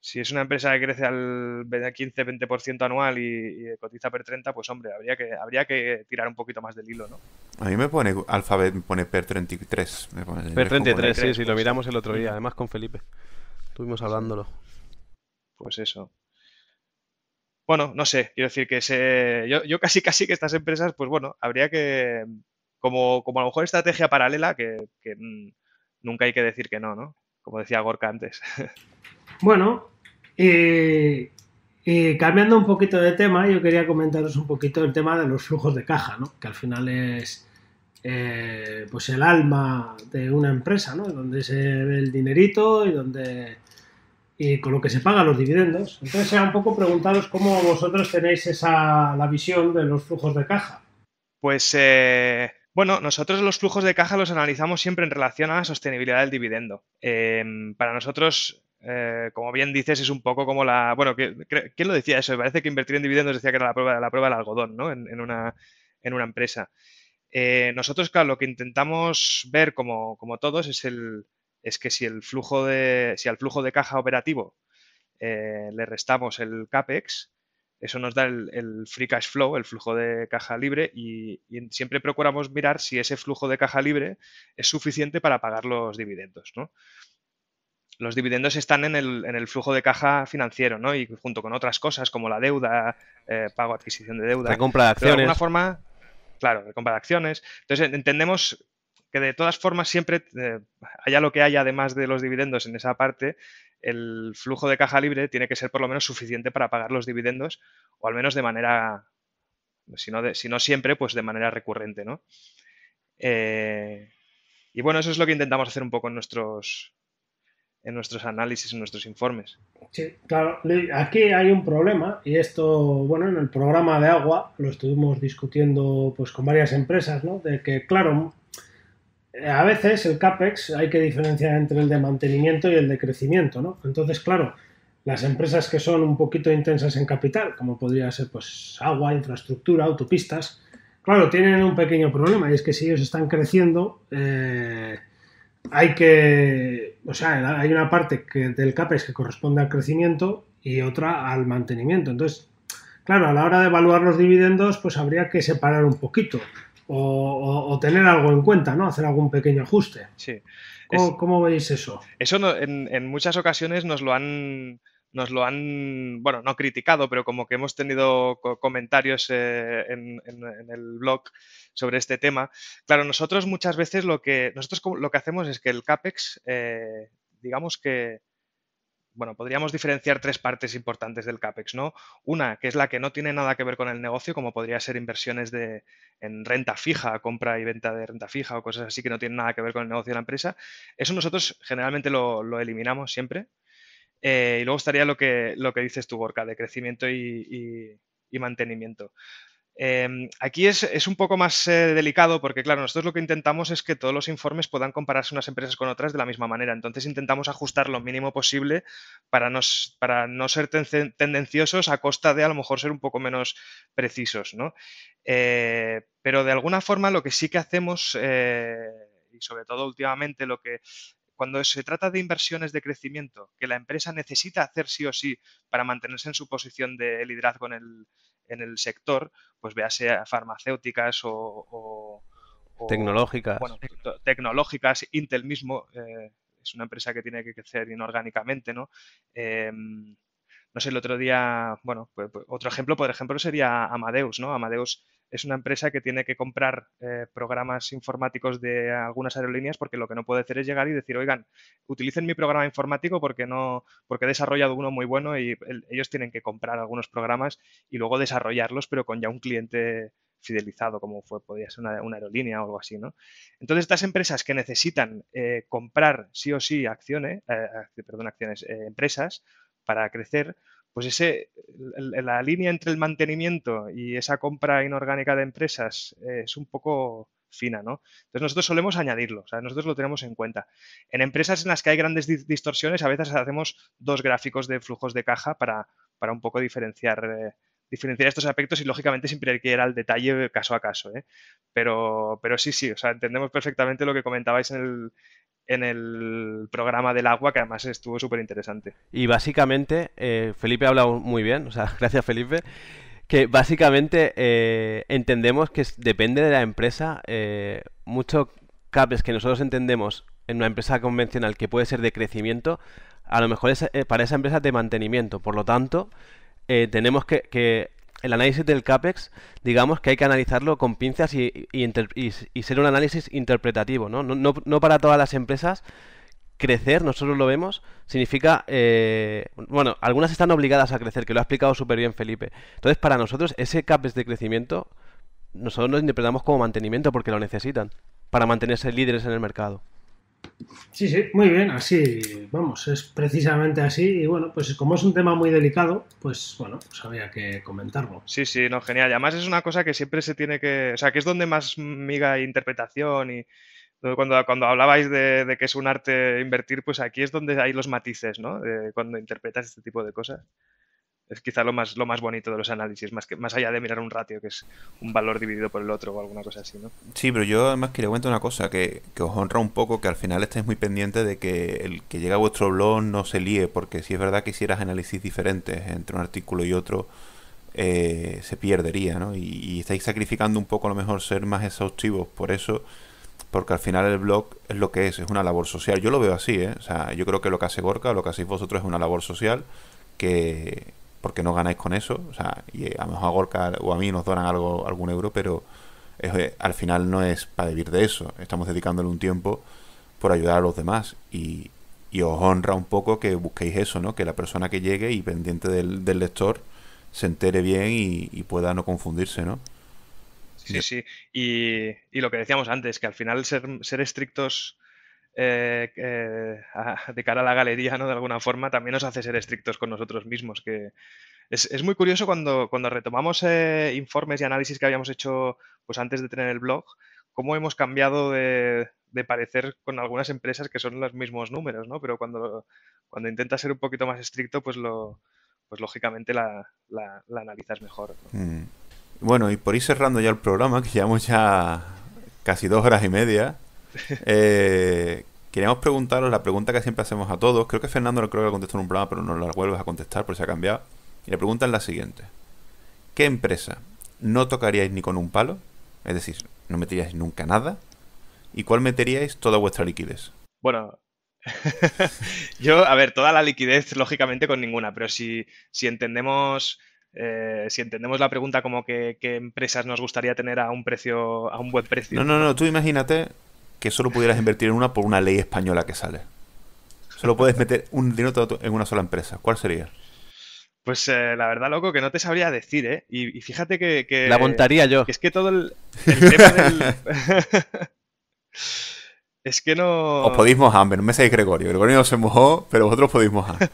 C: Si es una empresa que crece al 15-20% anual y cotiza per 30, pues hombre, habría que tirar un poquito más del hilo, ¿no?
A: A mí me pone Alphabet, me pone PER 33. Me pone,
E: Per
A: es como
E: 33, sí,
C: ¿Crees?
E: sí, lo miramos el otro día,
C: Ujú.
E: además con Felipe. Estuvimos
C: Sí,
E: hablándolo.
C: pues eso. Bueno, no sé, quiero decir que yo casi que estas empresas, pues bueno, habría que, como a lo mejor estrategia paralela, que nunca hay que decir que no, ¿no? Como decía Gorka antes.
D: Bueno, y cambiando un poquito de tema, yo quería comentaros un poquito el tema de los flujos de caja, ¿no? Que al final es pues el alma de una empresa, ¿no? Donde se ve el dinerito y con lo que se pagan los dividendos. Entonces era un poco preguntaros cómo vosotros tenéis la visión de los flujos de caja.
C: Pues bueno, nosotros los flujos de caja los analizamos siempre en relación a la sostenibilidad del dividendo. Para nosotros, como bien dices, es un poco como la... Bueno, ¿quién lo decía eso? Me parece que invertir en dividendos decía que era la prueba del algodón, ¿no? En una empresa. Nosotros, claro, lo que intentamos ver como todos es que si al flujo de caja operativo le restamos el CAPEX, eso nos da el free cash flow, el flujo de caja libre, y siempre procuramos mirar si ese flujo de caja libre es suficiente para pagar los dividendos, ¿no? Los dividendos están en el flujo de caja financiero, ¿no? Y junto con otras cosas como la deuda, pago, adquisición de deuda,
E: Recompra de
C: pero de alguna
E: acciones.
C: forma, claro, de compra de acciones. Entonces entendemos que de todas formas siempre, haya lo que haya, además de los dividendos en esa parte, el flujo de caja libre tiene que ser por lo menos suficiente para pagar los dividendos, o al menos de manera, si no siempre, pues de manera recurrente, ¿no? Eh, y bueno, eso es lo que intentamos hacer un poco en nuestros análisis, en nuestros informes.
D: Sí, claro, aquí hay un problema y esto, bueno, en el programa de agua lo estuvimos discutiendo pues con varias empresas, ¿no? De que, claro, a veces el CAPEX hay que diferenciar entre el de mantenimiento y el de crecimiento, ¿no? Entonces, claro, las empresas que son un poquito intensas en capital, como podría ser pues agua, infraestructura, autopistas, claro, tienen un pequeño problema y es que si ellos están creciendo, hay que, o sea, hay una parte del CAPEX que corresponde al crecimiento y otra al mantenimiento. Entonces, claro, a la hora de evaluar los dividendos, pues habría que separar un poquito o tener algo en cuenta, ¿no? Hacer algún pequeño ajuste.
C: Sí.
D: ¿Cómo veis eso?
C: Eso en muchas ocasiones bueno, no criticado, pero como que hemos tenido comentarios en el blog sobre este tema. Claro, nosotros muchas veces lo que hacemos es que el CAPEX, digamos que, bueno, podríamos diferenciar tres partes importantes del CAPEX, ¿no? Una, que es la que no tiene nada que ver con el negocio, como podría ser inversiones en renta fija, compra y venta de renta fija o cosas así que no tienen nada que ver con el negocio de la empresa. Eso nosotros generalmente lo eliminamos siempre. Y luego estaría lo que dices tú, Gorka, de crecimiento y mantenimiento. Aquí es un poco más delicado porque, claro, nosotros lo que intentamos es que todos los informes puedan compararse unas empresas con otras de la misma manera. Entonces intentamos ajustar lo mínimo posible para no ser tendenciosos a costa de a lo mejor ser un poco menos precisos, ¿no? Pero de alguna forma lo que sí que hacemos, y sobre todo últimamente cuando se trata de inversiones de crecimiento que la empresa necesita hacer sí o sí para mantenerse en su posición de liderazgo en el sector, pues véase a farmacéuticas
E: Tecnológicas.
C: bueno, tecnológicas. Intel mismo es una empresa que tiene que crecer inorgánicamente, ¿no? No sé, el otro día, bueno, pues otro ejemplo, por ejemplo, sería Amadeus, ¿no? Amadeus es una empresa que tiene que comprar programas informáticos de algunas aerolíneas porque lo que no puede hacer es llegar y decir, oigan, utilicen mi programa informático porque he desarrollado uno muy bueno y ellos tienen que comprar algunos programas y luego desarrollarlos, pero con ya un cliente fidelizado, como podría ser una aerolínea o algo así, ¿no? Entonces, estas empresas que necesitan comprar sí o sí empresas para crecer, pues la línea entre el mantenimiento y esa compra inorgánica de empresas es un poco fina, ¿no? Entonces nosotros solemos añadirlo, o sea, nosotros lo tenemos en cuenta. En empresas en las que hay grandes distorsiones, a veces hacemos dos gráficos de flujos de caja para un poco diferenciar diferenciar estos aspectos y, lógicamente, siempre hay que ir al detalle caso a caso, ¿eh? Pero sí, o sea, entendemos perfectamente lo que comentabais en el programa del agua, que además estuvo súper interesante.
E: Y básicamente, Felipe ha hablado muy bien, o sea, gracias Felipe, que básicamente entendemos que depende de la empresa, muchos CAPEX que nosotros entendemos en una empresa convencional que puede ser de crecimiento, a lo mejor es para esa empresa de mantenimiento. Por lo tanto, tenemos que el análisis del CAPEX, digamos que hay que analizarlo con pinzas y ser un análisis interpretativo, ¿no? No para todas las empresas crecer, nosotros lo vemos, significa, bueno, algunas están obligadas a crecer, que lo ha explicado súper bien Felipe. Entonces, para nosotros, ese CAPEX de crecimiento, nosotros lo interpretamos como mantenimiento porque lo necesitan, para mantenerse líderes en el mercado.
D: Sí, muy bien, así, vamos, es precisamente así y bueno, pues como es un tema muy delicado, pues bueno, pues había que comentarlo.
C: Sí, no, genial. Y además es una cosa que siempre se tiene que, o sea, que es donde más miga interpretación y cuando hablabais de que es un arte invertir, pues aquí es donde hay los matices, ¿no? Cuando interpretas este tipo de cosas. Es quizá lo más bonito de los análisis, más allá de mirar un ratio, que es un valor dividido por el otro o alguna cosa así, ¿no?
A: Sí, pero yo además quería comentar una cosa que os honra un poco, que al final estáis muy pendientes de que el que llega a vuestro blog no se líe, porque si es verdad que hicieras análisis diferentes entre un artículo y otro, se perdería, ¿no? Y estáis sacrificando un poco a lo mejor ser más exhaustivos por eso, porque al final el blog es lo que es una labor social. Yo lo veo así, ¿eh? O sea, yo creo que lo que hace Gorka, lo que hacéis vosotros es una labor social que porque no ganáis con eso, o sea, y a lo mejor a Gorka o a mí nos donan algún euro, pero al final no es para vivir de eso, estamos dedicándole un tiempo por ayudar a los demás y os honra un poco que busquéis eso, ¿no? Que la persona que llegue y pendiente del lector se entere bien y pueda no confundirse, ¿no?
C: Sí. Y lo que decíamos antes, que al final ser estrictos de cara a la galería, ¿no? De alguna forma, también nos hace ser estrictos con nosotros mismos. Que es muy curioso cuando retomamos informes y análisis que habíamos hecho pues antes de tener el blog, cómo hemos cambiado de parecer con algunas empresas que son los mismos números, ¿no? Pero cuando intentas ser un poquito más estricto, pues lógicamente la analizas mejor, ¿no?
A: Bueno, y por ir cerrando ya el programa, que llevamos ya casi 2 horas y media, queríamos preguntaros la pregunta que siempre hacemos a todos. Creo que Fernando no creo que la contestó en un programa, pero no la vuelves a contestar por si ha cambiado. Y la pregunta es la siguiente: ¿qué empresa no tocaríais ni con un palo? Es decir, no meteríais nunca nada. ¿Y cuál meteríais toda vuestra liquidez?
C: Bueno, yo, a ver, toda la liquidez, lógicamente, con ninguna, pero si entendemos la pregunta como qué empresas nos gustaría tener a un buen precio.
A: No, tú imagínate que solo pudieras invertir en una por una ley española que sale. Solo puedes meter un dinero en una sola empresa. ¿Cuál sería?
C: Pues la verdad, loco, que no te sabría decir, ¿eh? Y fíjate que
E: la montaría yo.
C: Que es que todo el tema del... Es que no...
A: Os podéis mojar, no me seáis Gregorio. Gregorio no se mojó, pero vosotros podéis mojar.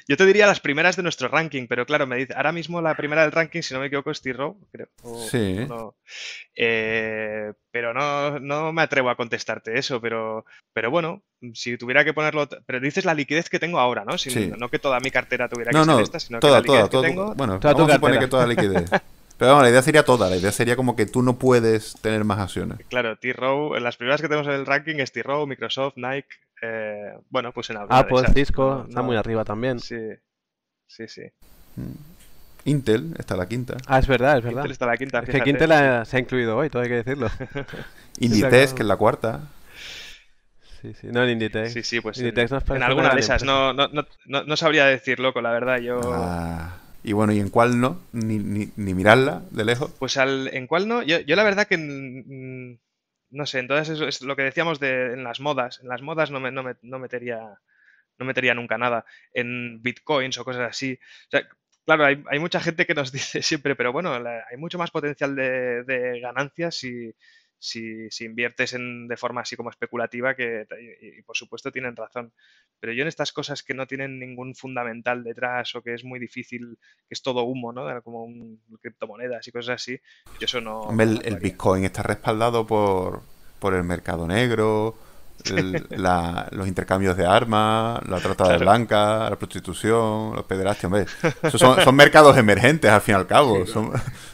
C: Yo te diría las primeras de nuestro ranking, pero claro, me dice, ahora mismo la primera del ranking, si no me equivoco, es T-Row, creo.
A: Sí.
C: No. Pero no me atrevo a contestarte eso, pero bueno, si tuviera que ponerlo... Pero dices la liquidez que tengo ahora, ¿no?
A: Sí.
C: No que toda mi cartera tuviera que ser esta, sino
A: toda,
C: que la liquidez que tengo...
A: Bueno,
E: toda
A: vamos a suponer que toda liquidez. Pero vamos, la idea sería toda. La idea sería como que tú no puedes tener más acciones.
C: Claro, T-Row, las primeras que tenemos en el ranking es T-Row, Microsoft, Nike... bueno, pues en alguna
E: Apple,
C: de esas.
E: Cisco, está muy arriba también.
C: Sí.
A: Intel está la quinta.
E: Ah, es verdad.
C: Intel está la quinta,
E: es que Intel se ha incluido hoy, todo hay que decirlo.
A: Inditex, que es la cuarta.
E: Sí, no en Inditex.
C: Sí, pues
E: Inditex
C: en alguna de esas. No sabría decir, loco, la verdad.
A: Y bueno, ¿y en cuál no? Ni mirarla de lejos.
C: Pues en cuál no. Yo la verdad que no sé, entonces eso es lo que decíamos en las modas. En las modas no metería nunca nada. En bitcoins o cosas así. O sea, claro, hay mucha gente que nos dice siempre, pero bueno, hay mucho más potencial de ganancias si inviertes de forma así como especulativa, y por supuesto tienen razón. Pero yo en estas cosas que no tienen ningún fundamental detrás o que es muy difícil, que es todo humo, ¿no? Como criptomonedas y cosas así, yo eso no...
A: El Bitcoin está respaldado por el mercado negro los intercambios de armas, la trata de blancas, la prostitución, los pederastas, hombre. Esos son mercados emergentes, al fin y al cabo.
D: Sí,
A: son...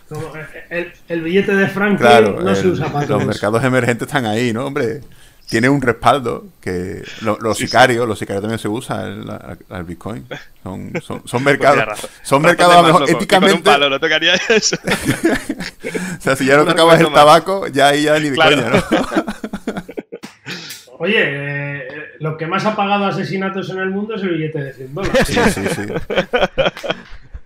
D: Como el billete de Franklin
A: Claro,
D: no se usa para todo
A: los
D: eso.
A: mercados emergentes están ahí, ¿no, hombre? Tiene un respaldo que los sicarios también se usan al Bitcoin. Son mercados. Son mercados a lo mejor éticamente.
C: Con un palo no tocaría eso.
A: O sea, si ya no tocabas el tabaco, ya ahí ya ni de
C: Claro.
A: coña, ¿no?
D: Oye, lo que más ha pagado asesinatos en el mundo es el billete de $100.
A: Sí.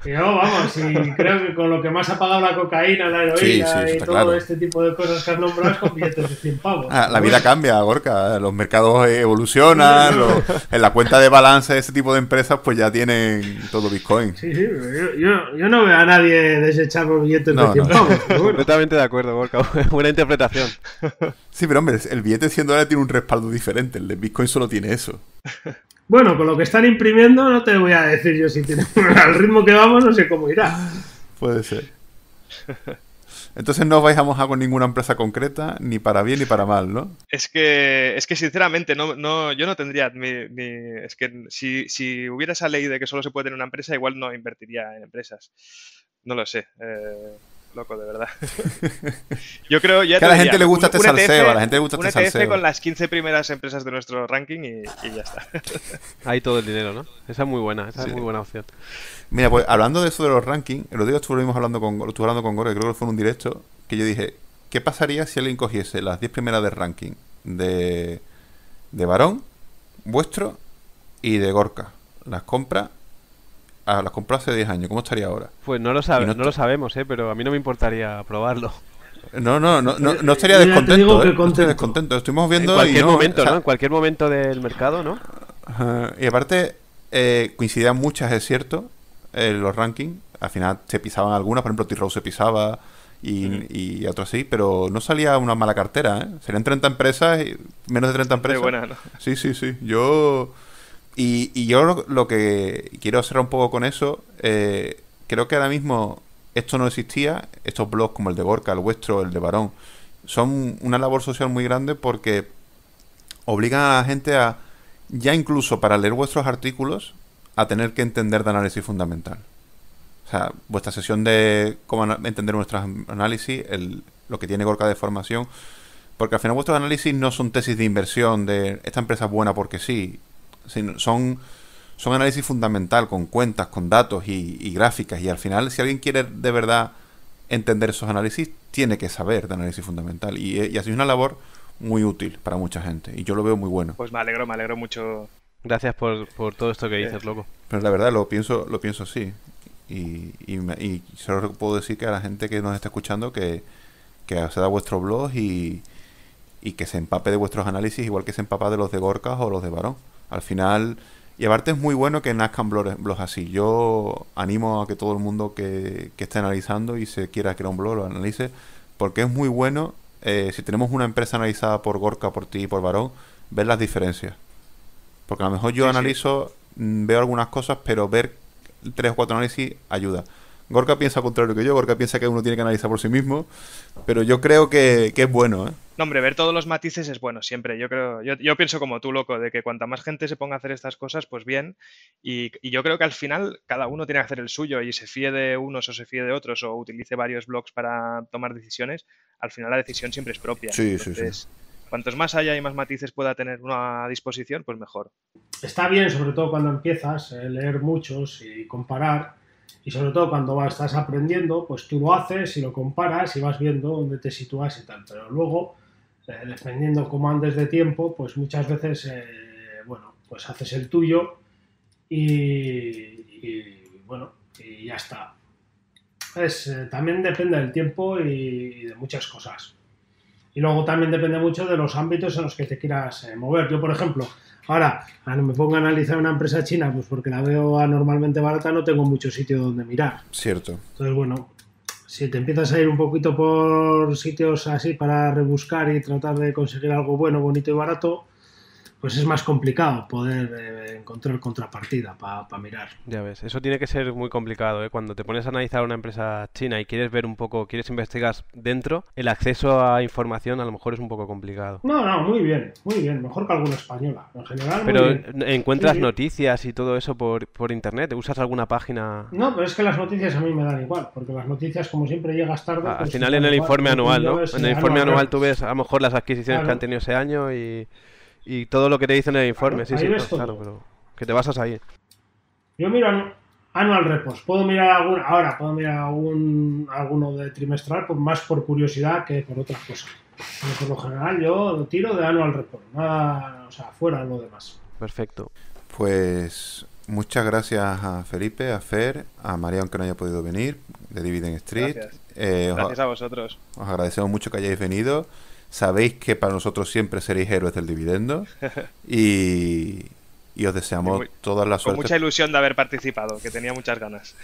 D: Y yo, vamos, y creo que con lo que más ha pagado la cocaína, la heroína
A: Sí,
D: y
A: está
D: todo
A: claro.
D: este tipo de cosas que has nombrado es con billetes de 100 pavos.
A: La vida cambia, Gorka. Los mercados evolucionan. En la cuenta de balance de ese tipo de empresas, pues ya tienen todo Bitcoin.
D: Sí, yo no veo a nadie desechar los billetes de 100 pavos. Pero bueno.
E: Completamente de acuerdo, Gorka. Buena interpretación.
A: Sí, pero hombre, el billete de $100 tiene un respaldo diferente. El de Bitcoin solo tiene eso.
D: Bueno, con lo que están imprimiendo no te voy a decir yo si tiene al ritmo que vamos no sé cómo irá.
A: Puede ser. Entonces no os vais a mojar con ninguna empresa concreta, ni para bien ni para mal, ¿no?
C: Es que sinceramente yo no tendría es que si hubiera esa ley de que solo se puede tener una empresa, igual no invertiría en empresas. No lo sé. Loco, de verdad. Yo creo ya
A: que a la gente le gusta este salseo, a la gente le gusta
C: un
A: este
C: ETF
A: salseo.
C: con las 15 primeras empresas de nuestro ranking y ya está.
E: Ahí todo el dinero, ¿no? Esa es muy buena, esa es muy buena opción.
A: Mira, pues hablando de eso de los rankings, el otro día estuve hablando con Gore, creo que fue en un directo, que yo dije, ¿qué pasaría si alguien cogiese las 10 primeras del ranking de Barón, vuestro y de Gorka? Las compró hace 10 años, ¿cómo estaría ahora?
E: Pues no lo sabemos, pero a mí no me importaría probarlo.
A: No estaría
D: Yo ya te digo
A: descontento,
D: que
A: No estaría
D: contento.
A: descontento. Estuvimos viendo
E: En cualquier
A: y no,
E: momento,
A: o sea,
E: ¿no? En cualquier momento del mercado, ¿no?
A: Y aparte, coincidían muchas, es cierto, los rankings. Al final se pisaban algunas, por ejemplo, T-Row se pisaba y otras sí, pero no salía una mala cartera, ¿eh? Serían 30 empresas, menos de 30 empresas.
C: Muy buena, ¿no?
A: Sí. Y yo lo que quiero cerrar un poco con eso, creo que ahora mismo esto no existía, estos blogs como el de Gorka, el vuestro, el de Barón, son una labor social muy grande porque obligan a la gente a, ya incluso para leer vuestros artículos, a tener que entender de análisis fundamental. O sea, vuestra sesión de cómo entender nuestros análisis, lo que tiene Gorka de formación, porque al final vuestros análisis no son tesis de inversión de esta empresa es buena porque sí, sino son análisis fundamental con cuentas, con datos y gráficas, y al final si alguien quiere de verdad entender esos análisis, tiene que saber de análisis fundamental, y así es una labor muy útil para mucha gente, y yo lo veo muy bueno.
C: Pues me alegro mucho.
E: Gracias por todo esto que dices, loco.
A: Pero la verdad lo pienso así. Y solo puedo decir que a la gente que nos está escuchando que acceda a vuestro blog y que se empape de vuestros análisis igual que se empapa de los de Gorka o los de Barón. Al final, y aparte es muy bueno que nazcan blogs así. Yo animo a que todo el mundo que esté analizando y se quiera crear un blog lo analice, porque es muy bueno, si tenemos una empresa analizada por Gorka, por ti y por Barón, ver las diferencias. Porque a lo mejor yo analizo, veo algunas cosas, pero ver 3 o 4 análisis ayuda. Gorka piensa al contrario que yo. Gorka piensa que uno tiene que analizar por sí mismo, pero yo creo que es bueno, ¿eh?
C: No, hombre, ver todos los matices es bueno siempre. Yo pienso como tú, loco, de que cuanta más gente se ponga a hacer estas cosas, pues bien. Y yo creo que al final cada uno tiene que hacer el suyo y se fíe de unos o se fíe de otros o utilice varios blogs para tomar decisiones. Al final la decisión siempre es propia.
A: Sí.
C: Cuantos más haya y más matices pueda tener uno a disposición, pues mejor.
D: Está bien, sobre todo cuando empiezas a leer muchos y comparar, y sobre todo cuando estás aprendiendo, pues tú lo haces y lo comparas y vas viendo dónde te sitúas y tal. Pero luego, dependiendo cómo andes de tiempo, pues muchas veces, pues haces el tuyo y ya está. También depende del tiempo y de muchas cosas. Y luego también depende mucho de los ámbitos en los que te quieras mover. Yo, por ejemplo, ahora me pongo a analizar una empresa china, pues porque la veo anormalmente barata, no tengo mucho sitio donde mirar.
A: Cierto.
D: Entonces, bueno, si te empiezas a ir un poquito por sitios así para rebuscar y tratar de conseguir algo bueno, bonito y barato, pues es más complicado poder encontrar contrapartida para mirar.
E: Ya ves, eso tiene que ser muy complicado, ¿eh? Cuando te pones a analizar una empresa china y quieres ver un poco, quieres investigar dentro, el acceso a información a lo mejor es un poco complicado.
D: No, muy bien, mejor que alguna española, en general.
E: Pero
D: muy bien.
E: encuentras
D: Sí.
E: noticias y todo eso por internet, ¿usas alguna página?
D: No, pero es que las noticias a mí me dan igual, porque las noticias, como siempre llegas tarde...
E: Al
D: pues,
E: final
D: dan
E: en el
D: igual.
E: informe anual, ¿no?
D: Ves,
E: En el informe anual tú
D: report.
E: ves a lo mejor las adquisiciones que
D: Claro.
E: han tenido ese año y todo lo que te dicen en el informe,
D: Claro,
E: sí,
D: ahí ves
E: claro,
D: todo.
E: pero que te basas ahí.
D: Yo miro Annual Reports, puedo mirar alguno de trimestral, pues más por curiosidad que por otras cosas. Pero por lo general yo lo tiro de Annual Report, nada, o sea, fuera de lo demás.
E: Perfecto.
A: Pues muchas gracias a Felipe, a Fer, a María, aunque no haya podido venir, de Dividend Street.
C: Gracias.
A: Os-
C: Gracias a vosotros.
A: Os agradecemos mucho que hayáis venido. Sabéis que para nosotros siempre seréis héroes del dividendo. Y os deseamos
C: Y muy-
A: toda la
C: Con
A: suerte.
C: mucha ilusión de haber participado, que tenía muchas ganas.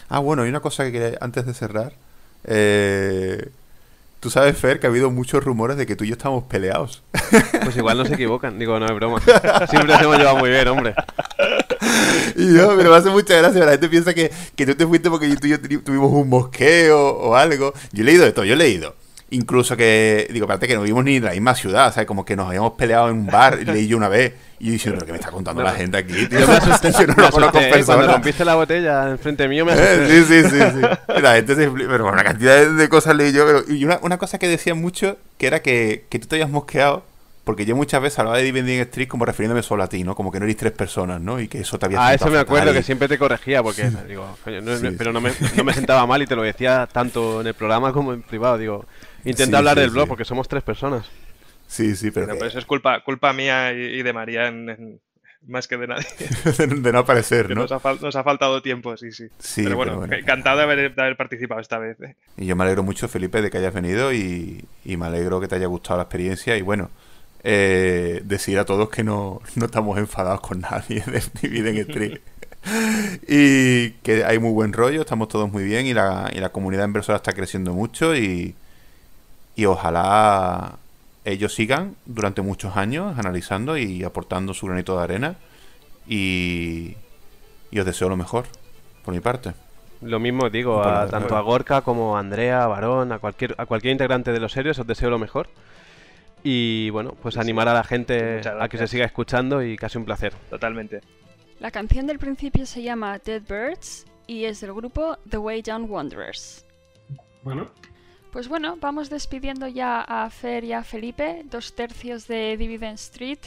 A: Ah, bueno, y una cosa que quería antes de cerrar. Tú sabes, Fer, que ha habido muchos rumores de que tú y yo estamos peleados.
E: Pues igual no se equivocan, digo, no es broma. Siempre nos hemos llevado muy bien, hombre.
A: Y yo, pero me hace mucha gracia. La gente piensa que tú te fuiste porque tú y yo tuvimos un mosqueo o algo. Yo he leído de todo, yo he leído. Incluso que, digo, espérate, que no vivimos ni en la misma ciudad, ¿sabes? Como que nos habíamos peleado en un bar, y leí yo una vez. Y yo diciendo, pero ¿qué me está contando la gente aquí, tío?
E: Yo me asusté,
A: Yo no
E: me
A: lo conozco en
E: asusté, cuando
A: persona.
E: rompiste la botella enfrente mío me asusté.
A: Sí. La gente se flipa, pero una cantidad de cosas leí yo. Y una cosa que decían mucho, que era que tú te habías mosqueado, porque yo muchas veces hablaba de Dividend Street como refiriéndome solo a ti, ¿no? Como que no eres 3 personas, ¿no? Y que eso te había
E: Ah,
A: sentado
E: eso me acuerdo,
A: fatal.
E: que siempre te corregía, porque digo, coño,
A: Sí.
E: pero no me sentaba mal y te lo decía tanto en el programa como en privado. Digo, intenta
A: Sí,
E: hablar
A: sí,
E: del blog
A: sí.
E: porque somos 3 personas.
A: Sí, pero
C: Pero
A: que-
C: eso es culpa mía y de María más que de nadie.
A: de no aparecer,
C: Que
A: ¿no?
C: nos ha faltado tiempo, sí.
A: Sí,
C: Pero bueno,
A: pero
C: encantado de haber participado esta vez.
A: Y yo me alegro mucho, Felipe, de que hayas venido y me alegro que te haya gustado la experiencia. Y bueno, decir a todos que no estamos enfadados con nadie de Dividend Street. Y que hay muy buen rollo, estamos todos muy bien y la comunidad inversora está creciendo mucho y ojalá ellos sigan durante muchos años analizando y aportando su granito de arena y os deseo lo mejor, por mi parte.
E: Lo mismo digo,
A: Para-
E: tanto a Gorka como a Andrea, a Varón, a cualquier integrante de los serios, os deseo lo mejor. Y bueno, pues animar a la gente
C: Muchas
E: a que se
C: gracias.
E: siga escuchando y casi un placer.
C: Totalmente.
F: La canción del principio se llama Dead Birds y es del grupo The Way Down Wanderers.
D: Bueno,
F: Pues bueno, vamos despidiendo ya a Fer y a Felipe, 2/3 de Dividend Street.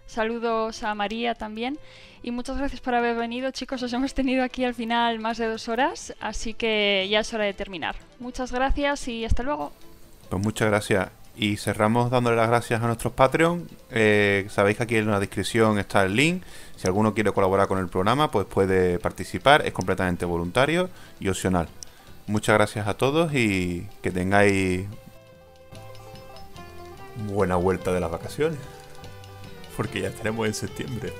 F: Saludos a María también. Y muchas gracias por haber venido, chicos. Os hemos tenido aquí al final más de 2 horas, así que ya es hora de terminar. Muchas gracias y hasta luego.
A: Pues muchas gracias. Y cerramos dándole las gracias a nuestros Patreon. Sabéis que aquí en la descripción está el link. Si alguno quiere colaborar con el programa, pues puede participar. Es completamente voluntario y opcional. Muchas gracias a todos y que tengáis buena vuelta de las vacaciones. Porque ya estaremos en septiembre.